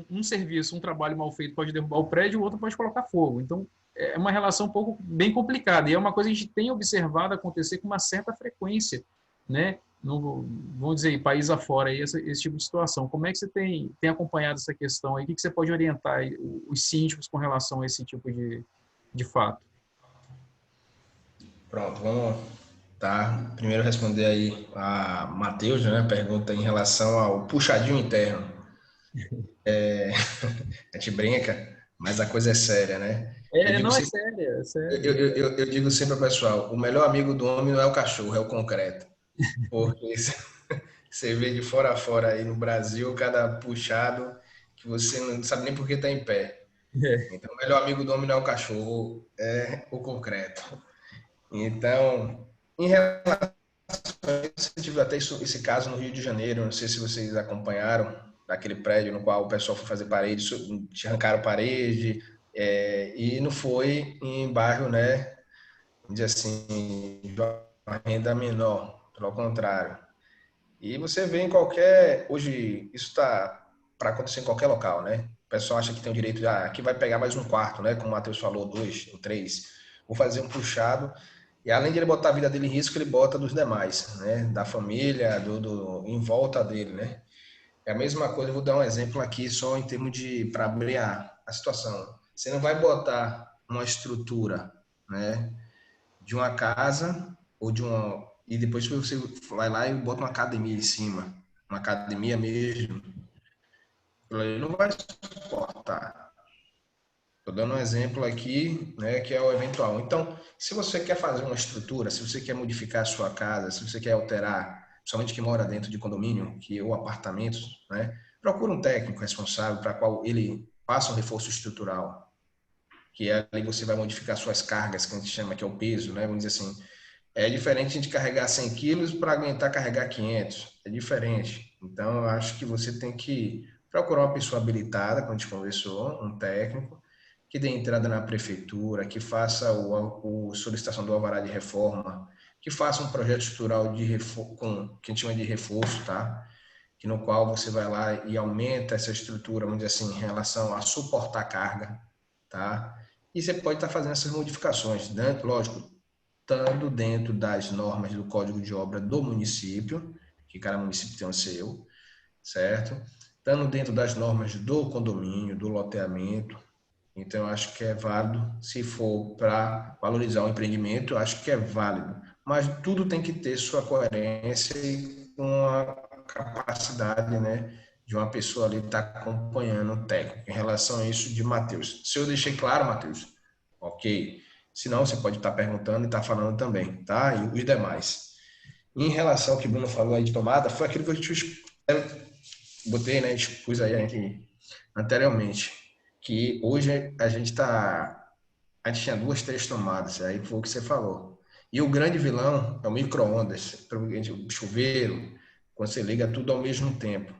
um serviço, um trabalho mal feito pode derrubar o prédio, o outro pode colocar fogo. Então, é uma relação um pouco bem complicada. E é uma coisa que a gente tem observado acontecer com uma certa frequência, né? No, vamos dizer, país afora, aí, esse tipo de situação. Como é que você tem acompanhado essa questão aí? O que você pode orientar os síndicos com relação a esse tipo de fato? Pronto, vamos primeiro responder aí a Matheus, né? Pergunta em relação ao puxadinho interno. A gente brinca, mas a coisa é séria, né? Eu digo Não, é sempre, sério, é eu, sério. eu, eu, eu digo sempre ao pessoal, o melhor amigo do homem não é o cachorro, é o concreto. Porque você vê de fora a fora aí no Brasil, cada puxado que você não sabe nem por que está em pé. É. Então, o melhor amigo do homem não é o cachorro, é o concreto. Então, em relação a isso, eu tive até esse caso no Rio de Janeiro, não sei se vocês acompanharam, daquele prédio no qual o pessoal foi fazer parede, arrancaram parede, e não foi em bairro, né, vamos dizer assim, de uma renda menor, pelo contrário. E você vê em qualquer. Hoje, isso está para acontecer em qualquer local, né? O pessoal acha que tem o direito de. Aqui vai pegar mais um quarto, né? Como o Matheus falou, 2 ou 3. Vou fazer um puxado. E além de ele botar a vida dele em risco, ele bota dos demais, né? Da família, em volta dele, né? É a mesma coisa, eu vou dar um exemplo aqui, só em termos de. Para abrir a situação. Você não vai botar uma estrutura, né? De uma casa ou de uma. E depois você vai lá e bota uma academia em cima. Uma academia mesmo. Ele não vai suportar. Estou dando um exemplo aqui, né, que é o eventual. Então, se você quer fazer uma estrutura, se você quer modificar a sua casa, se você quer alterar, principalmente que mora dentro de condomínio ou apartamentos, né, procura um técnico responsável para qual ele faça um reforço estrutural, que ali você vai modificar suas cargas, que a gente chama que é o peso, né, vamos dizer assim. É diferente a gente carregar 100 quilos para aguentar carregar 500. É diferente. Então, eu acho que você tem que procurar uma pessoa habilitada, como a gente conversou, um técnico, que dê entrada na prefeitura, que faça a solicitação do alvará de reforma, que faça um projeto estrutural de que a gente chama de reforço, tá? Que no qual você vai lá e aumenta essa estrutura, vamos dizer assim, em relação a suportar carga, tá? E você pode estar fazendo essas modificações, lógico, estando dentro das normas do Código de Obra do município, que cada município tem o seu, certo? Estando dentro das normas do condomínio, do loteamento. Então, eu acho que é válido, se for para valorizar o empreendimento, eu acho que é válido. Mas tudo tem que ter sua coerência e com a capacidade, né, de uma pessoa ali estar acompanhando o técnico. Em relação a isso de Matheus. Se eu deixei claro, Matheus, ok. Se não, você pode estar perguntando e estar falando também, tá? E os demais. Em relação ao que o Bruno falou aí de tomada, foi aquilo que eu botei, né? Expus aí aqui anteriormente. Que hoje a gente tá. A gente tinha 2, 3 tomadas, aí foi o que você falou. E o grande vilão é o micro-ondas, o chuveiro, quando você liga tudo ao mesmo tempo.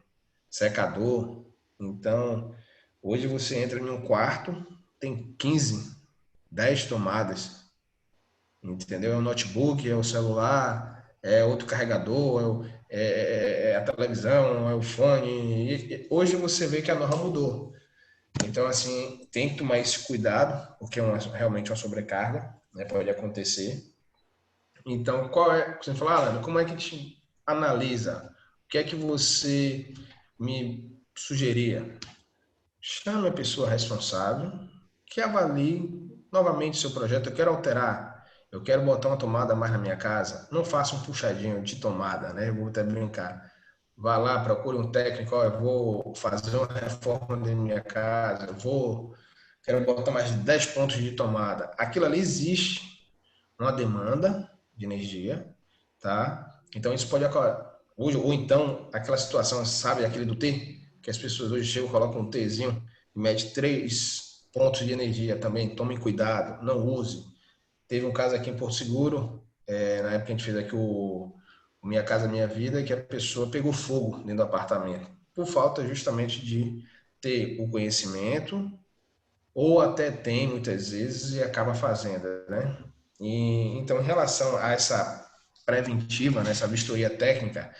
Secador. Então, hoje você entra em um quarto, tem 15, 10 tomadas, entendeu? É o notebook, é o celular, é outro carregador, é a televisão, é o fone. Hoje você vê que a norma mudou. Então, assim, tem que tomar esse cuidado, porque é realmente uma sobrecarga, né, pode acontecer. Então, você fala, Alan, como é que te analisa? O que é que você me sugeria? Chame a pessoa responsável que avalie novamente seu projeto. Eu quero alterar, eu quero botar uma tomada a mais na minha casa. Não faça um puxadinho de tomada, né? Eu vou até brincar. Vá lá, procure um técnico. Ó, eu vou fazer uma reforma da minha casa. Quero botar mais de 10 pontos de tomada. Aquilo ali existe uma demanda de energia, tá? Então isso pode ocorrer. Ou então aquela situação, sabe, aquele do T, que as pessoas hoje chegam, colocam um Tzinho e mede 3 pontos de energia também. Tomem cuidado, não use. Teve um caso aqui em Porto Seguro, na época que a gente fez aqui o Minha Casa Minha Vida, que a pessoa pegou fogo dentro do apartamento, por falta justamente de ter o conhecimento, ou até tem muitas vezes e acaba fazendo, né? Então, em relação a essa preventiva, né, essa vistoria técnica,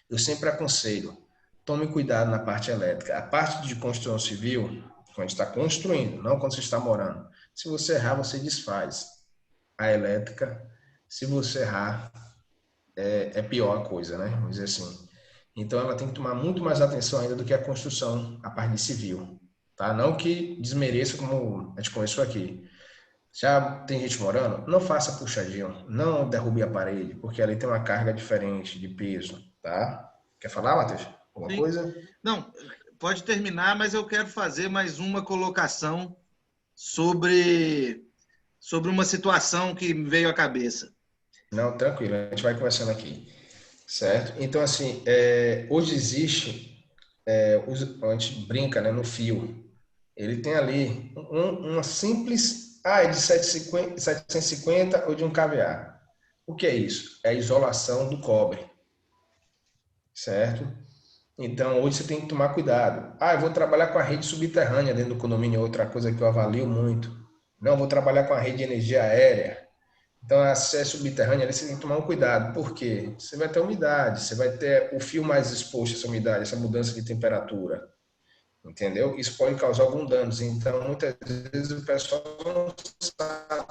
eu sempre aconselho, tome cuidado na parte elétrica. A parte de construção civil, quando a gente está construindo, não quando você está morando. Se você errar, você desfaz. A elétrica, se você errar, é pior a coisa, né? Vamos dizer assim. Então, ela tem que tomar muito mais atenção ainda do que a construção, a parte de civil. Tá? Não que desmereça, como a gente conversou aqui. Já tem gente morando, não faça puxadinho, não derrube a parede, porque ali tem uma carga diferente de peso, tá? Quer falar, Matheus? Alguma Sim. coisa? Não, pode terminar, mas eu quero fazer mais uma colocação sobre uma situação que me veio à cabeça. Não, tranquilo, a gente vai conversando aqui, certo? Então, assim, hoje existe, a gente brinca, né, no fio, ele tem ali uma simples, é de 750 ou de um kVA. O que é isso? É a isolação do cobre, certo? Então, hoje você tem que tomar cuidado. Eu vou trabalhar com a rede subterrânea dentro do condomínio, outra coisa que eu avalio muito. Não, vou trabalhar com a rede de energia aérea. Então, a acesso subterrânea, ali você tem que tomar um cuidado. Por quê? Você vai ter umidade, você vai ter o fio mais exposto a essa umidade, essa mudança de temperatura. Entendeu? Isso pode causar algum danos. Então, muitas vezes o pessoal não sabe,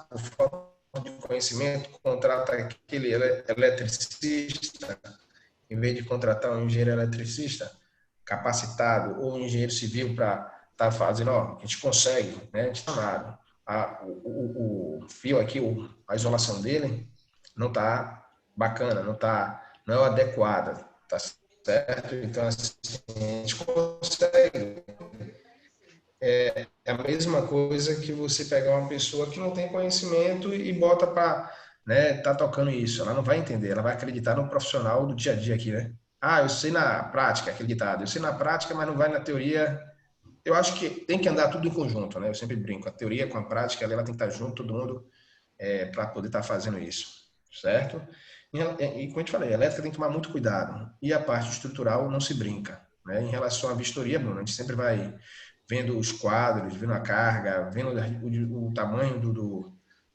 por falta de conhecimento, contrata aquele eletricista, em vez de contratar um engenheiro eletricista capacitado ou um engenheiro civil para estar fazendo, a gente consegue, né? A gente está nada. O fio aqui, a isolação dele não está bacana, não é adequada, tá certo? Então, assim, a gente consegue. É a mesma coisa que você pegar uma pessoa que não tem conhecimento e bota para, né, tá tocando isso. Ela não vai entender, ela vai acreditar no profissional do dia a dia aqui, né? Eu sei na prática, aquele ditado. Eu sei na prática, mas não vai na teoria. Eu acho que tem que andar tudo em conjunto, né? Eu sempre brinco. A teoria com a prática, ela tem que estar junto, todo mundo, para poder estar fazendo isso, certo? E como eu te falei, a elétrica tem que tomar muito cuidado. E a parte estrutural não se brinca, né? Em relação à vistoria, Bruno, a gente sempre vai vendo os quadros, vendo a carga, vendo o tamanho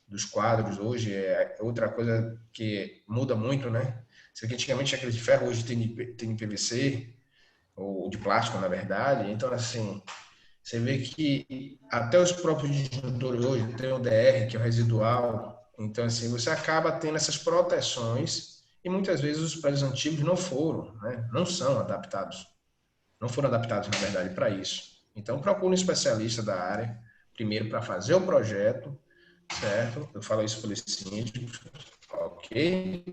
dos quadros hoje. É outra coisa que muda muito, né? Isso aqui antigamente tinha aquele de ferro, hoje tem PVC, ou de plástico, na verdade. Então, assim, você vê que até os próprios disjuntores hoje tem o DR, que é o residual. Então, assim, você acaba tendo essas proteções e muitas vezes os prédios antigos não foram, né? Não são adaptados. Não foram adaptados, na verdade, para isso. Então, procure um especialista da área, primeiro para fazer o projeto, certo? Eu falo isso para os síndicos, ok?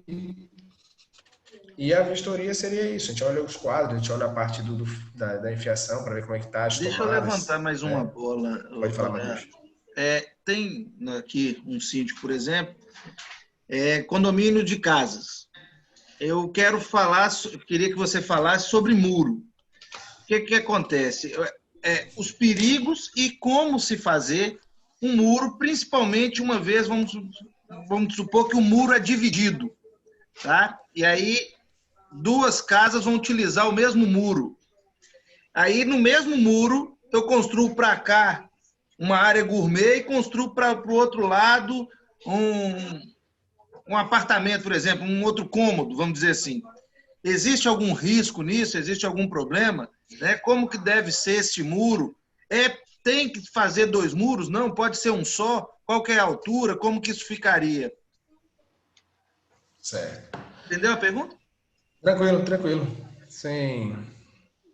E a vistoria seria isso, a gente olha os quadros, a gente olha a parte da enfiação para ver como é que está as Deixa eu tomadas. levantar mais uma bola. Pode falar, Matheus. Tem aqui um síndico, por exemplo, condomínio de casas. Eu queria que você falasse sobre muro. O que acontece? Os perigos e como se fazer um muro, principalmente uma vez, vamos supor que o muro é dividido, tá? E aí duas casas vão utilizar o mesmo muro. Aí no mesmo muro eu construo para cá uma área gourmet e construo para o outro lado um apartamento, por exemplo, um outro cômodo, vamos dizer assim. Existe algum risco nisso? Existe algum problema? Né? Como que deve ser esse muro? Tem que fazer 2 muros? Não, pode ser um só? Qual que é a altura? Como que isso ficaria? Certo. Entendeu a pergunta? Tranquilo, tranquilo. Sim.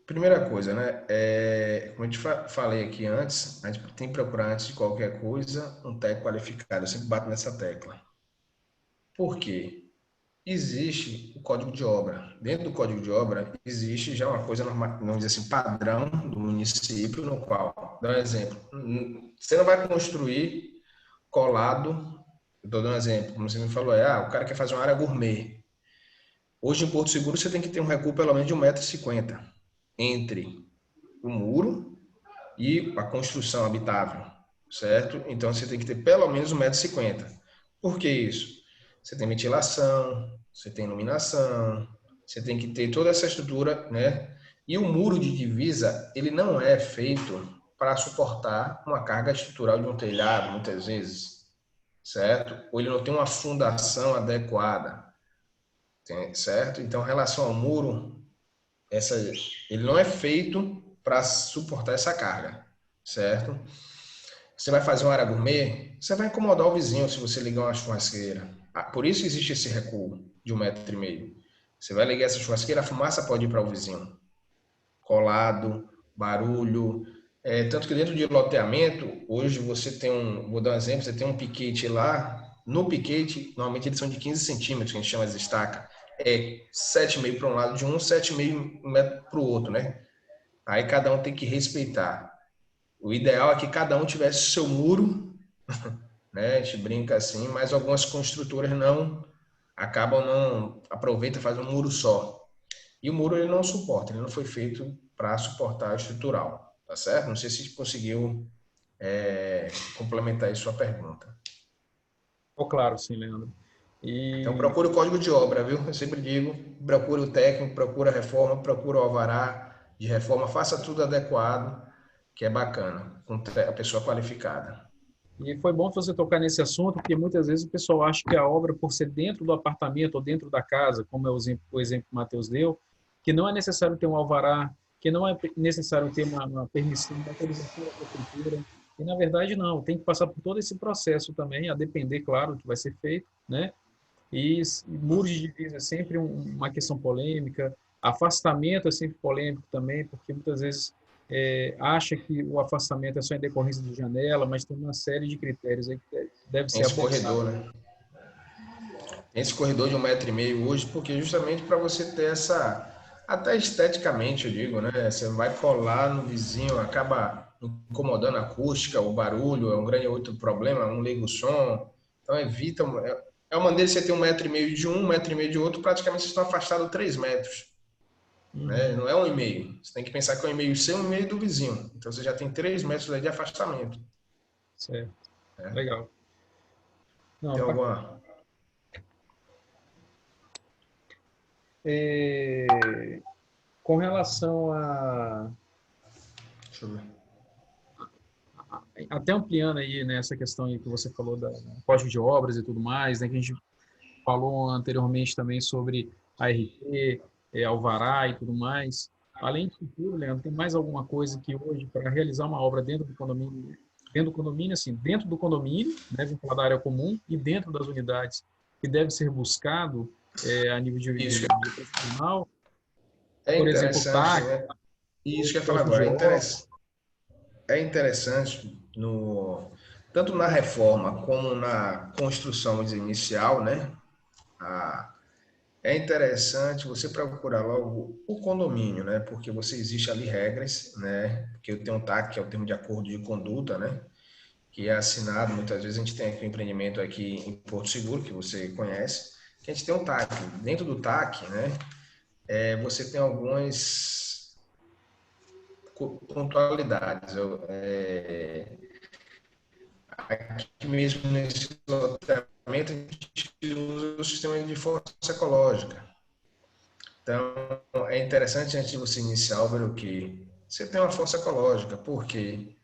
Primeira coisa, né? Como eu te falei aqui antes, a gente tem que procurar, antes de qualquer coisa, um técnico qualificado. Eu sempre bato nessa tecla. Por quê? Existe o código de obra. Dentro do código de obra, existe já uma coisa, vamos dizer assim, padrão do município, no qual, dá um exemplo, você não vai construir colado, estou dando um exemplo, como você me falou, o cara quer fazer uma área gourmet. Hoje, em Porto Seguro, você tem que ter um recuo pelo menos de 1,50 m entre o muro e a construção habitável, certo? Então, você tem que ter pelo menos 1,50 m. Por que isso? Você tem ventilação, você tem iluminação, você tem que ter toda essa estrutura, né? E o muro de divisa, ele não é feito para suportar uma carga estrutural de um telhado, muitas vezes, certo? Ou ele não tem uma fundação adequada, certo? Então, em relação ao muro, ele não é feito para suportar essa carga, certo? Você vai fazer uma área gourmet, você vai incomodar o vizinho se você ligar uma churrasqueira. Por isso existe esse recuo de 1,5 m. Você vai ligar essa churrasqueira, a fumaça pode ir para o vizinho. Colado, barulho. Tanto que dentro de loteamento, hoje você tem vou dar um exemplo, você tem um piquete lá. No piquete, normalmente eles são de 15 centímetros, que a gente chama de estaca. 7,5 para um lado de um, 7,5 metro para o outro, né? Aí cada um tem que respeitar. O ideal é que cada um tivesse seu muro, né? A gente brinca assim, mas algumas construtoras não aproveita e faz um muro só. E o muro ele não suporta, ele não foi feito para suportar a estrutural, tá certo? Não sei se conseguiu complementar aí sua pergunta. Ficou claro, sim, Leandro. Então E procure o código de obra, viu? Eu sempre digo, procure o técnico, procure a reforma, procure o alvará de reforma, faça tudo adequado, que é bacana, com a pessoa qualificada. E foi bom você tocar nesse assunto, porque muitas vezes o pessoal acha que a obra, por ser dentro do apartamento ou dentro da casa, como é o exemplo que o Matheus deu, que não é necessário ter um alvará, que não é necessário ter uma permissão, uma autorização da prefeitura. E, na verdade, não. Tem que passar por todo esse processo também, a depender, claro, do que vai ser feito, né? E muros de divisa é sempre uma questão polêmica, afastamento é sempre polêmico também, porque muitas vezes acha que o afastamento é só em decorrência de janela, mas tem uma série de critérios aí que deve Tem ser esse abordado. corredor, né? Tem esse corredor de 1,5 m hoje, porque justamente para você ter essa, até esteticamente eu digo, né? Você vai colar no vizinho, acaba incomodando a acústica, o barulho, é um grande outro problema, um liga o som, então evita, é uma maneira de você ter 1,5 m de um, 1,5 m de outro, praticamente vocês estão afastados 3 metros, né? Não é 1,5 m, você tem que pensar que é 1,5 m seu e 1,5 m do vizinho, então você já tem 3 metros aí de afastamento. Certo. Né? Legal. Não, Tem alguma... com relação a Deixa eu ver. até ampliando aí, né, essa questão aí que você falou da código de obras e tudo mais, né, que a gente falou anteriormente também sobre ART, alvará e tudo mais. Além disso tudo, Leandro, tem mais alguma coisa que hoje, para realizar uma obra dentro do condomínio, assim, dentro do condomínio, né, vamos falar da área comum, e dentro das unidades, que deve ser buscado a nível Isso de profissional, é por exemplo, o interessante, TAC, né? Isso que eu ia falar código de agora. obra. É interessante tanto na reforma como na construção inicial, né? É interessante você procurar logo o condomínio, né? Porque você existe ali regras, né? Que eu tenho um TAC, que é o termo de acordo de conduta, né? Que é assinado. Muitas vezes a gente tem aqui um empreendimento aqui em Porto Seguro, que você conhece, que a gente tem um TAC. Dentro do TAC, né? Você tem algumas pontualidades. Aqui mesmo nesse loteamento a gente usa o sistema de força ecológica. Então, é interessante antes de você iniciar ver o que você tem uma força ecológica, porque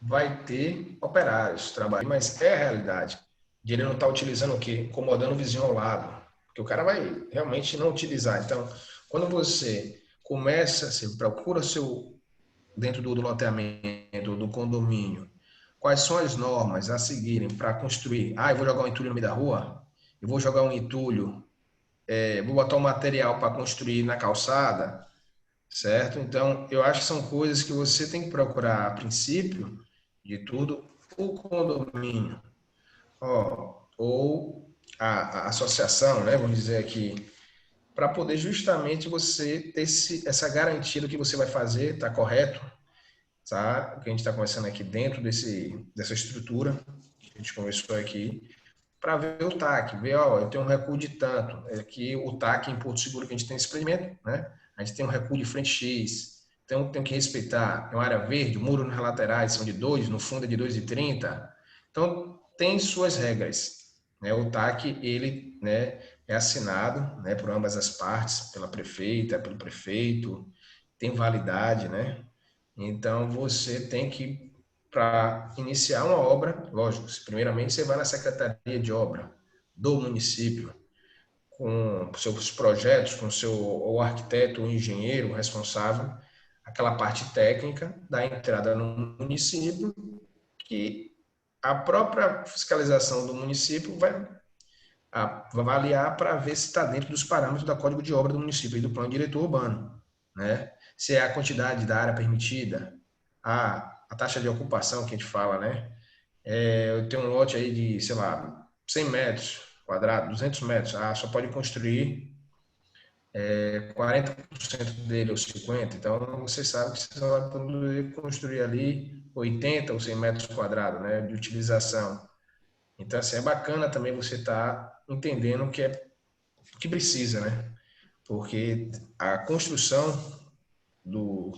vai ter operários trabalhando, mas é a realidade. de ele não estar utilizando o quê? Incomodando o vizinho ao lado. Porque o cara vai realmente não utilizar. Então, quando você começa, você procura dentro do loteamento, do condomínio, quais são as normas a seguirem para construir? Ah, eu vou jogar um entulho no meio da rua? Eu vou jogar um entulho, vou botar um material para construir na calçada, certo? Então, eu acho que são coisas que você tem que procurar, a princípio de tudo, o condomínio, ou a associação, né? Vamos dizer aqui, para poder justamente você ter essa garantia do que você vai fazer, está correto, tá? O que a gente está conversando aqui dentro dessa estrutura que a gente conversou aqui, para ver o TAC, ver, ó, eu tenho um recuo de tanto, aqui o TAC em Porto Seguro que a gente tem esse experimento, né? A gente tem um recuo de frente X, então tem que respeitar, é uma área verde, o muro nas laterais são de 2, no fundo é de 2,30, então tem suas regras, né? O TAC, ele, né, é assinado, né, por ambas as partes, pela prefeita, pelo prefeito, tem validade, né? Então, você tem que, para iniciar uma obra, lógico, primeiramente você vai na Secretaria de Obra do município, com seus projetos, com o arquiteto, o engenheiro responsável, aquela parte técnica da entrada no município, que a própria fiscalização do município vai avaliar para ver se está dentro dos parâmetros do Código de Obra do município e do Plano Diretor Urbano, né? Se é a quantidade da área permitida, a taxa de ocupação que a gente fala, né? Eu tenho um lote aí de, sei lá, 100 metros quadrados, 200 metros, só pode construir 40% dele ou 50%, então você sabe que você vai poder construir ali 80 ou 100 metros quadrados, né, de utilização. Então, assim, é bacana também você estar entendendo o que precisa, né? Porque a construção do,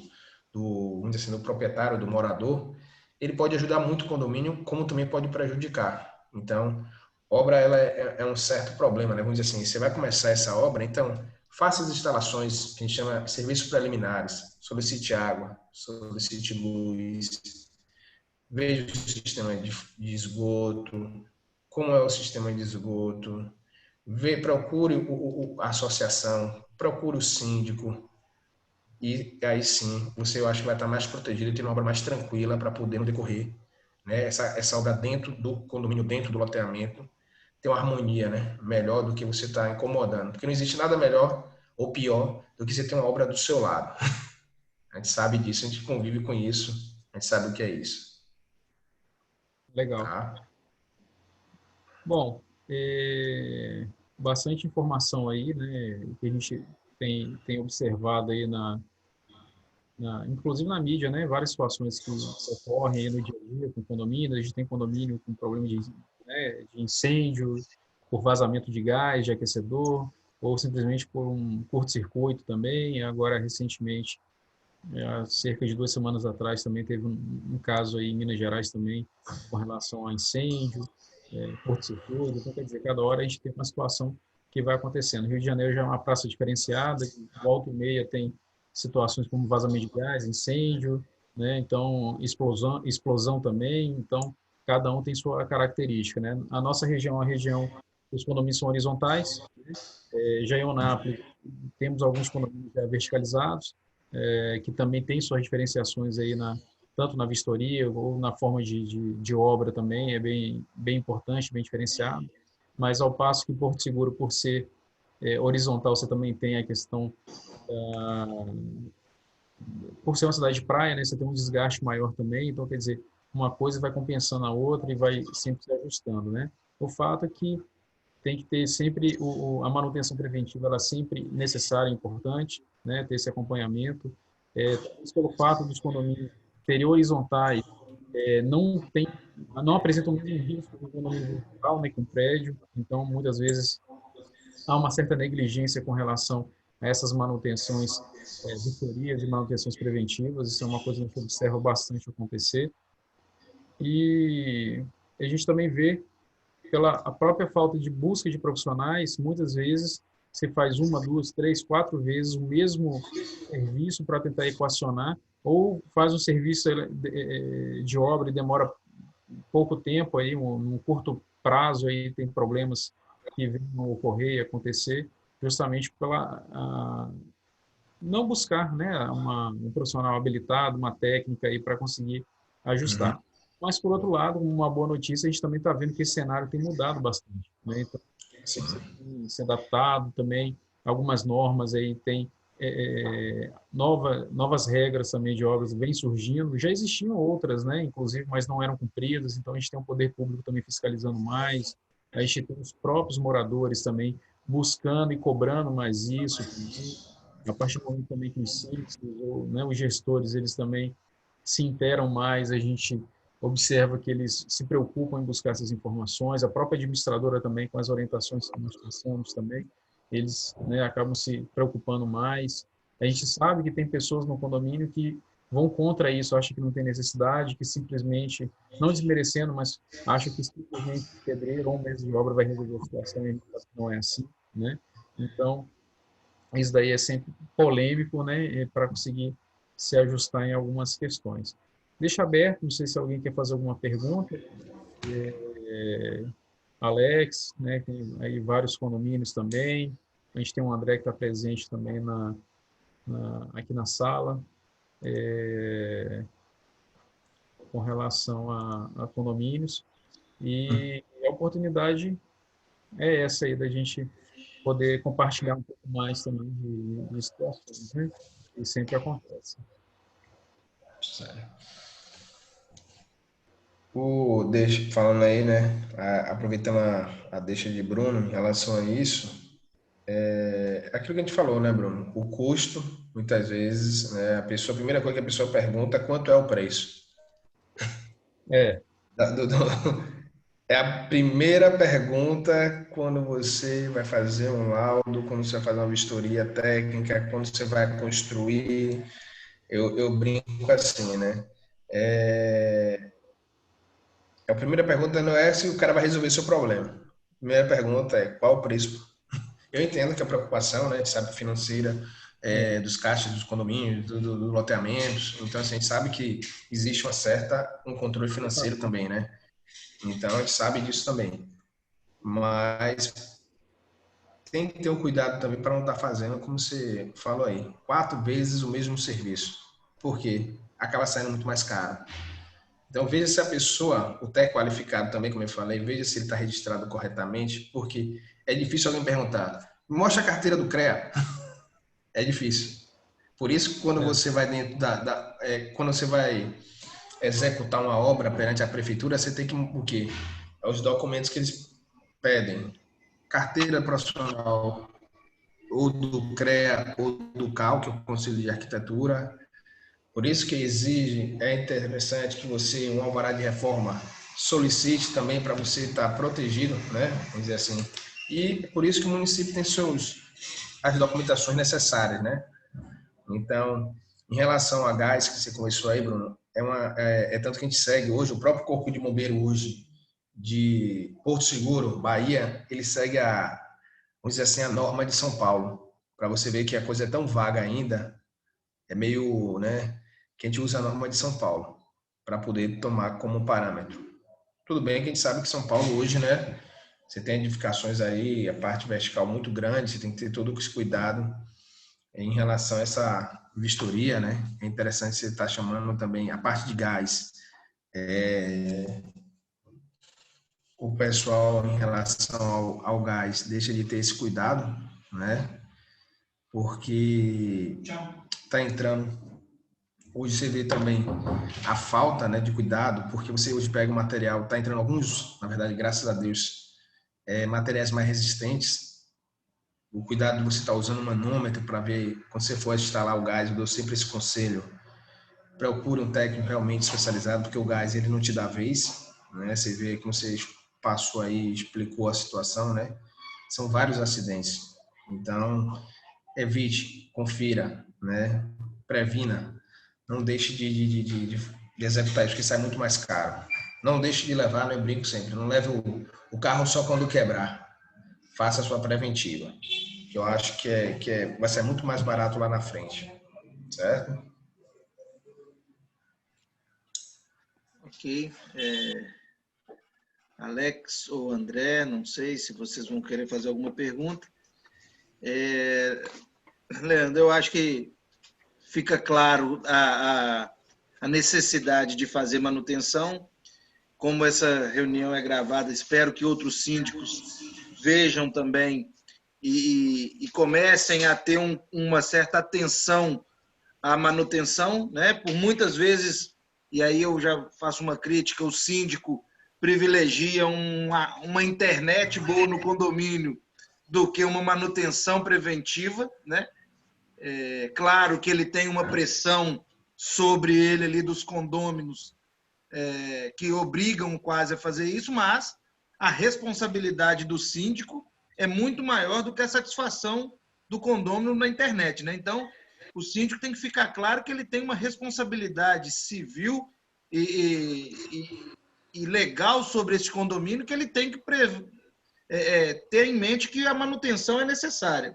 vamos dizer assim, do proprietário, do morador, ele pode ajudar muito o condomínio, como também pode prejudicar. Então, obra ela é um certo problema, né? Vamos dizer assim, você vai começar essa obra, então faça as instalações que a gente chama de serviços preliminares, solicite água, solicite luz, veja o sistema de esgoto, como é o sistema de esgoto, procure a associação, procure o síndico, e aí sim, você eu acho que vai estar mais protegido e ter uma obra mais tranquila para poder no decorrer, né? Essa obra dentro do condomínio, dentro do loteamento, ter uma harmonia, né? Melhor do que você estar incomodando. Porque não existe nada melhor ou pior do que você ter uma obra do seu lado. A gente sabe disso, a gente convive com isso, a gente sabe o que é isso. Legal. Tá? Bom, bastante informação aí, né, que a gente tem observado aí inclusive na mídia, né, várias situações que ocorrem aí no dia a dia com condomínio. A gente tem condomínio com problema né, de incêndio, por vazamento de gás, de aquecedor, ou simplesmente por um curto-circuito também. Agora, recentemente, há cerca de 2 semanas atrás, também teve um caso aí em Minas Gerais também, com relação a incêndio, curto-circuito. Então, quer dizer, cada hora a gente tem uma situação que vai acontecendo. Rio de Janeiro já é uma praça diferenciada, volta e meia tem situações como vazamento de gás, incêndio, né? Então, explosão também. Então, cada um tem sua característica, né? A nossa região é uma região, os condomínios são horizontais, né? Já em Onápolis, temos alguns condomínios já verticalizados, que também tem suas diferenciações aí tanto na vistoria ou na forma de obra também, é bem importante, bem diferenciado. Mas ao passo que Porto Seguro, por ser horizontal, você também tem a questão, por ser uma cidade de praia, né, você tem um desgaste maior também, então quer dizer, uma coisa vai compensando a outra e vai sempre se ajustando, né? O fato é que tem que ter sempre a manutenção preventiva, ela é sempre necessária e importante, né, ter esse acompanhamento. Talvez pelo fato dos condomínios serem horizontais, não apresentam o mesmo risco do condomínio vertical, né, com prédio, então muitas vezes há uma certa negligência com relação a essas manutenções, vistorias e manutenções preventivas. Isso é uma coisa que a gente observa bastante acontecer. E a gente também vê pela a própria falta de busca de profissionais, muitas vezes você faz uma, duas, três, quatro vezes o mesmo serviço para tentar equacionar, ou faz um serviço de obra e demora pouco tempo, aí, um curto prazo aí tem problemas que vão ocorrer e acontecer, justamente pela não buscar, né, um profissional habilitado, uma técnica aí para conseguir Uhum. ajustar. Mas, por outro lado, uma boa notícia, a gente também está vendo que esse cenário tem mudado bastante, né? Então, Sim. se adaptado também, algumas normas aí tem novas regras também de obras vêm surgindo, já existiam outras, né, inclusive, mas não eram cumpridas, então a gente tem um poder público também fiscalizando mais, a gente tem os próprios moradores também buscando e cobrando mais isso também, a partir do momento também que os síndicos, ou, né, os gestores, eles também se interam mais, a gente observa que eles se preocupam em buscar essas informações, a própria administradora também, com as orientações que nós passamos também, eles, né, acabam se preocupando mais. A gente sabe que tem pessoas no condomínio que vão contra isso, acham que não tem necessidade, que simplesmente, não desmerecendo, mas acham que simplesmente o pedreiro ou um mês de obra vai resolver a situação e não é assim, né? Então, isso daí é sempre polêmico, né, para conseguir se ajustar em algumas questões. Deixa aberto, não sei se alguém quer fazer alguma pergunta. É, Alex, né, tem aí vários condomínios também. A gente tem o André que está presente também aqui na sala, com relação a condomínios. E a oportunidade é essa aí da gente poder compartilhar um pouco mais também de situações, né? E sempre acontece. Sério. Falando aí, né, aproveitando a deixa de Bruno em relação a isso, aquilo que a gente falou, né, Bruno? O custo, muitas vezes, né, a primeira coisa que a pessoa pergunta é quanto é o preço. É, Da- do- do- É a primeira pergunta quando você vai fazer um laudo, quando você vai fazer uma vistoria técnica, quando você vai construir. Eu brinco assim, né? É, a primeira pergunta não é se o cara vai resolver seu problema. A primeira pergunta é qual o preço. Eu entendo que a preocupação, né, a gente sabe financeira, é, dos caixas, dos condomínios, do loteamentos. Então, assim, a gente sabe que existe um controle financeiro exatamente. também, né? Então, a gente sabe disso também. Mas tem que ter um cuidado também para não estar fazendo, como você falou aí, 4 vezes o mesmo serviço. Por quê? Acaba saindo muito mais caro. Então, veja se a pessoa, o técnico qualificado também, como eu falei, veja se ele está registrado corretamente, porque é difícil alguém perguntar, mostra a carteira do CREA. É difícil. Por isso, quando É, você vai dentro quando você vai executar uma obra perante a prefeitura, você tem que o quê? É os documentos que eles pedem. Carteira profissional, ou do CREA, ou do CAL, que é o Conselho de Arquitetura. Por isso que exige, é interessante que você, um alvará de reforma, solicite também para você estar protegido, né? Vamos dizer assim. E por isso que o município tem as documentações necessárias, né? Então, em relação a gás que você começou aí, Bruno, é tanto que a gente segue hoje, o próprio Corpo de Bombeiro hoje de Porto Seguro, Bahia, ele segue vamos dizer assim, a norma de São Paulo. Para você ver que a coisa é tão vaga ainda, é meio, né, que a gente usa a norma de São Paulo para poder tomar como parâmetro. Tudo bem que a gente sabe que São Paulo hoje, né, você tem edificações aí, a parte vertical muito grande, você tem que ter todo esse cuidado em relação a essa vistoria, né? É interessante você estar chamando também a parte de gás. O pessoal, em relação ao gás, deixa de ter esse cuidado, né? Porque está entrando. Hoje você vê também a falta, né, de cuidado, porque você hoje pega o material, está entrando alguns, na verdade, graças a Deus, materiais mais resistentes. O cuidado de você estar usando um manômetro para ver, quando você for instalar o gás, eu dou sempre esse conselho, procure um técnico realmente especializado, porque o gás ele não te dá vez, né? Você vê que você passou aí, explicou a situação, né? São vários acidentes. Então, evite, confira, né? Previna. Não deixe de executar isso, que sai muito mais caro. Não deixe de levar, né? Eu brinco sempre, não leve o carro só quando quebrar. Faça a sua preventiva, que eu acho vai ser muito mais barato lá na frente, certo? Ok. Alex ou André, não sei se vocês vão querer fazer alguma pergunta. Leandro, eu acho que fica claro a necessidade de fazer manutenção. Como essa reunião é gravada, espero que outros síndicos vejam também e comecem a ter uma certa atenção à manutenção, né? Por muitas vezes, e aí eu já faço uma crítica, o síndico privilegia uma internet boa no condomínio do que uma manutenção preventiva, né? Claro que ele tem uma pressão sobre ele ali dos condôminos que obrigam quase a fazer isso, mas a responsabilidade do síndico é muito maior do que a satisfação do condômino na internet, né? Então, o síndico tem que ficar claro que ele tem uma responsabilidade civil e legal sobre esse condomínio, que ele tem que ter em mente que a manutenção é necessária.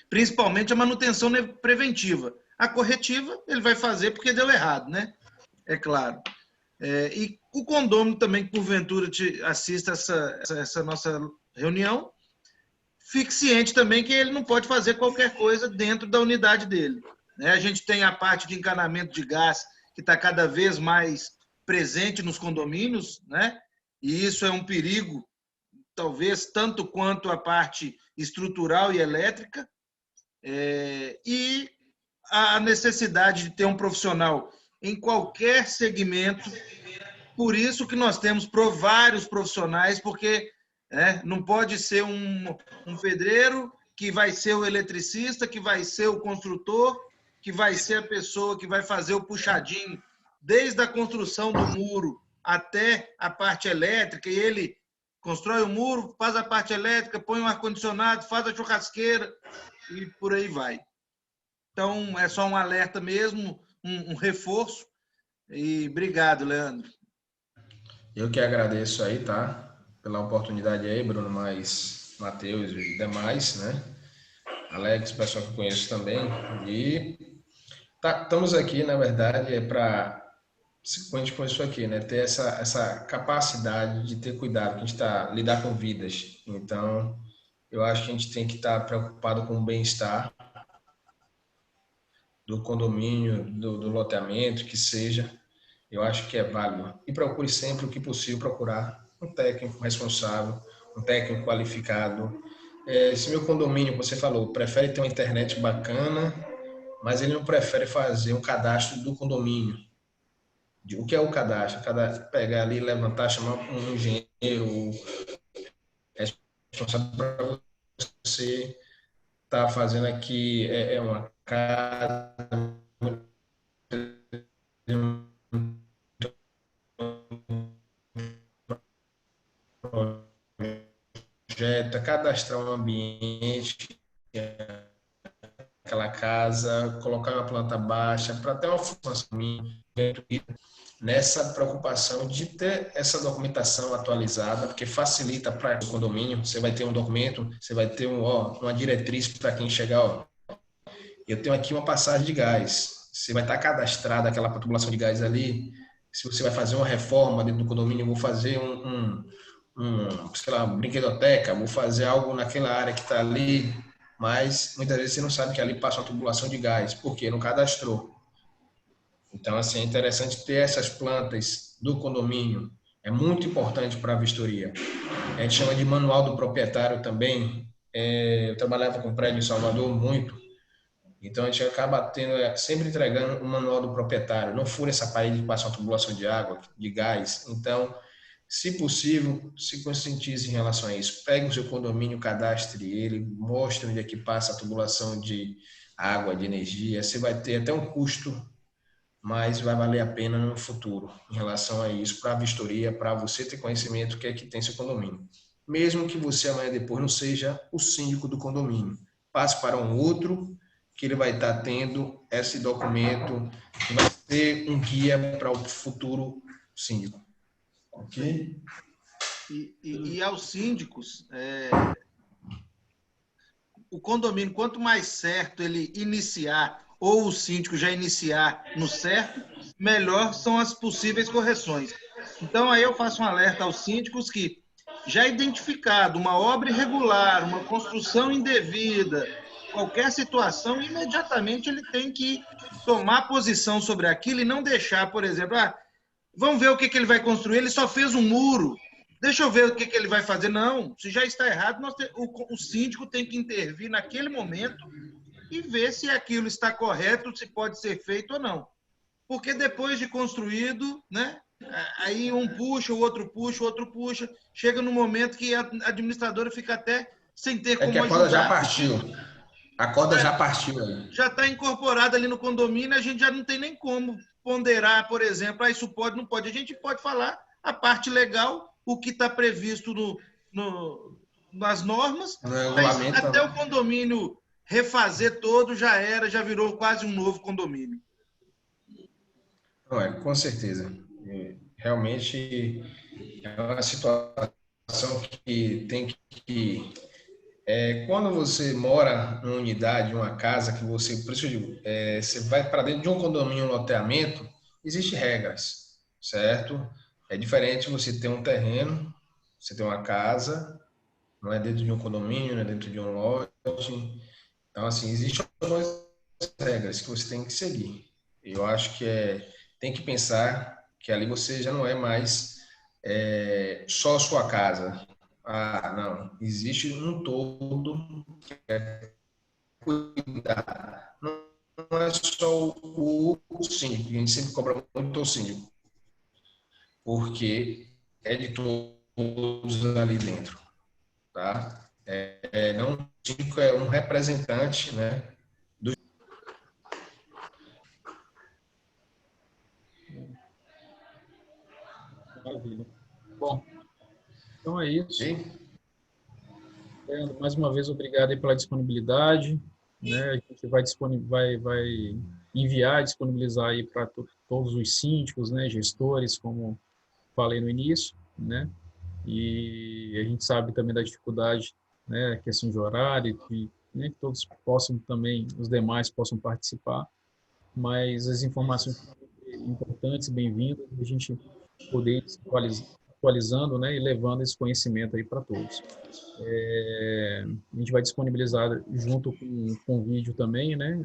Principalmente a manutenção preventiva. A corretiva ele vai fazer porque deu errado, né? É claro. E o condômino também, que porventura te assista essa nossa reunião, fique ciente também que ele não pode fazer qualquer coisa dentro da unidade dele. A gente tem a parte de encanamento de gás que está cada vez mais presente nos condomínios, né? E isso é um perigo, talvez tanto quanto a parte estrutural e elétrica, e a necessidade de ter um profissional em qualquer segmento. Por isso que nós temos vários profissionais, porque não pode ser um pedreiro que vai ser o eletricista, que vai ser o construtor, que vai ser a pessoa que vai fazer o puxadinho, desde a construção do muro até a parte elétrica, e ele constrói o muro, faz a parte elétrica, põe um ar-condicionado, faz a churrasqueira e por aí vai. Então, é só um alerta mesmo, um reforço. E obrigado, Leandro. Eu que agradeço aí, tá? Pela oportunidade aí, Bruno, mais Matheus e demais, né? Alex, pessoal que eu conheço também. E estamos aqui, na verdade, para, como a gente começou aqui, né? Ter essa capacidade de ter cuidado, que a gente lidar com vidas. Então, eu acho que a gente tem que estar preocupado com o bem-estar do condomínio, do loteamento, que seja. Eu acho que é válido. E procure sempre o que possível procurar um técnico responsável, um técnico qualificado. Esse meu condomínio, você falou, prefere ter uma internet bacana, mas ele não prefere fazer um cadastro do condomínio. O que é o cadastro? Pegar ali, levantar, chamar um engenheiro responsável para você estar fazendo aqui uma casa, projeto, cadastrar um ambiente, aquela casa, colocar uma planta baixa, para ter uma função nessa preocupação de ter essa documentação atualizada, porque facilita para o condomínio. Você vai ter um documento, você vai ter uma diretriz para quem chegar. Eu tenho aqui uma passagem de gás. Você vai estar cadastrada aquela tubulação de gás ali. Se você vai fazer uma reforma dentro do condomínio, vou fazer sei lá, uma brinquedoteca, vou fazer algo naquela área que está ali, mas muitas vezes você não sabe que ali passa uma tubulação de gás, porque não cadastrou. Então, assim, é interessante ter essas plantas do condomínio. É muito importante para a vistoria. A gente chama de manual do proprietário também. Eu trabalhava com prédio em Salvador muito. Então, a gente acaba sempre entregando o manual do proprietário. Não fure essa parede que passa uma tubulação de água, de gás. Então, se possível, se conscientize em relação a isso. Pegue o seu condomínio, cadastre ele, mostre onde é que passa a tubulação de água, de energia. Você vai ter até um custo, mas vai valer a pena no futuro em relação a isso, para a vistoria, para você ter conhecimento do que é que tem seu condomínio. Mesmo que você amanhã depois não seja o síndico do condomínio. Passe para um outro que ele vai estar tendo esse documento, que vai ser um guia para o futuro síndico. Ok? E aos síndicos, o condomínio, quanto mais certo ele iniciar, ou o síndico já iniciar no certo, melhor são as possíveis correções. Então, aí eu faço um alerta aos síndicos que, já identificado uma obra irregular, uma construção indevida, qualquer situação, imediatamente ele tem que tomar posição sobre aquilo e não deixar, por exemplo, vamos ver o que ele vai construir, ele só fez um muro, deixa eu ver o que ele vai fazer. Não, se já está errado, o síndico tem que intervir naquele momento e ver se aquilo está correto, se pode ser feito ou não. Porque depois de construído, né, aí um puxa, o outro puxa, chega no momento que a administradora fica até sem ter É que como a corda já ajudar. partiu. A corda já partiu aí. Já está incorporada ali no condomínio, a gente já não tem nem como ponderar, por exemplo, isso pode, não pode. A gente pode falar a parte legal, o que está previsto nas normas, mas até o condomínio refazer todo já era, já virou quase um novo condomínio. Não é, com certeza. Realmente é uma situação que tem que... quando você mora numa unidade, uma casa, que você, por isso eu digo, você vai para dentro de um condomínio, um loteamento, existem regras, certo? É diferente você ter um terreno, você ter uma casa, não é dentro de um condomínio, não é dentro de um lote. Então, assim, existem algumas regras que você tem que seguir. Eu acho que tem que pensar que ali você já não é mais só sua casa. Não. Existe um todo que é cuidar. Não é só o síndico. A gente sempre cobra muito o síndico. Porque é de todos ali dentro. Tá? Não, o síndico é um representante, né? Maravilha. Bom, então é isso. Sim? Leandro, mais uma vez, obrigado aí pela disponibilidade. Né? A gente vai enviar, disponibilizar aí para todos os síndicos, né, gestores, como falei no início, né? E a gente sabe também da dificuldade, né, questão de horário, né, que todos possam também, os demais possam participar, mas as informações são importantes, bem-vindas, a gente poder ir atualizando, né, e levando esse conhecimento aí para todos. A gente vai disponibilizar junto com o vídeo também, né,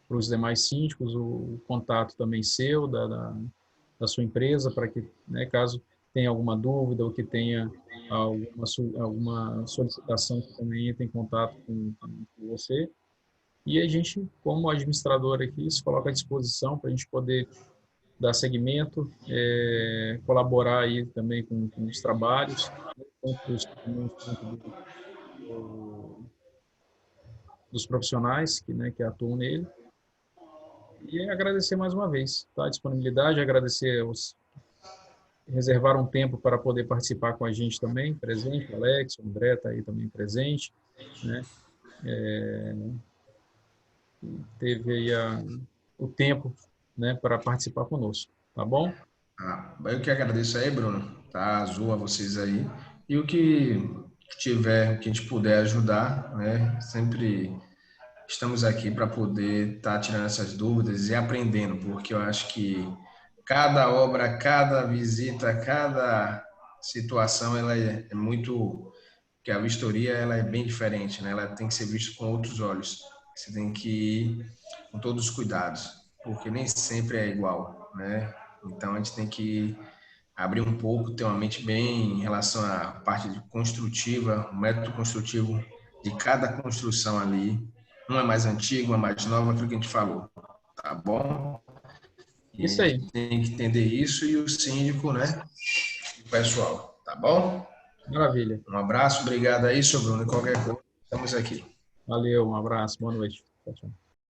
para os demais síndicos, o contato também seu, da sua empresa, para que, né, caso tenha alguma dúvida ou que tenha alguma solicitação, que também entre em contato com você. E a gente, como administrador aqui, se coloca à disposição para a gente poder dar seguimento, colaborar aí também com os trabalhos, dos profissionais que atuam nele. E agradecer mais uma vez, tá? A disponibilidade, agradecer reservar um tempo para poder participar com a gente também, presente, o Alex, o André está aí também presente, né? Teve aí o tempo, né, para participar conosco, tá bom? Eu que agradeço aí, Bruno, tá? Azul a vocês aí. E o que tiver, que a gente puder ajudar, né? Sempre estamos aqui para poder estar tirando essas dúvidas e aprendendo, porque eu acho que cada obra, cada visita, cada situação, ela é muito... que a vistoria, ela é bem diferente, né? Ela tem que ser vista com outros olhos. Você tem que ir com todos os cuidados, porque nem sempre é igual, né? Então, a gente tem que abrir um pouco, ter uma mente bem em relação à parte construtiva, o método construtivo de cada construção ali. Uma é mais antiga, uma é mais nova, aquilo que a gente falou, tá bom? E Isso aí. tem que entender isso e o síndico, né? E o pessoal, tá bom? Maravilha. Um abraço, obrigado aí, seu Bruno. E qualquer coisa, estamos aqui. Valeu, um abraço, boa noite. Tchau, tchau.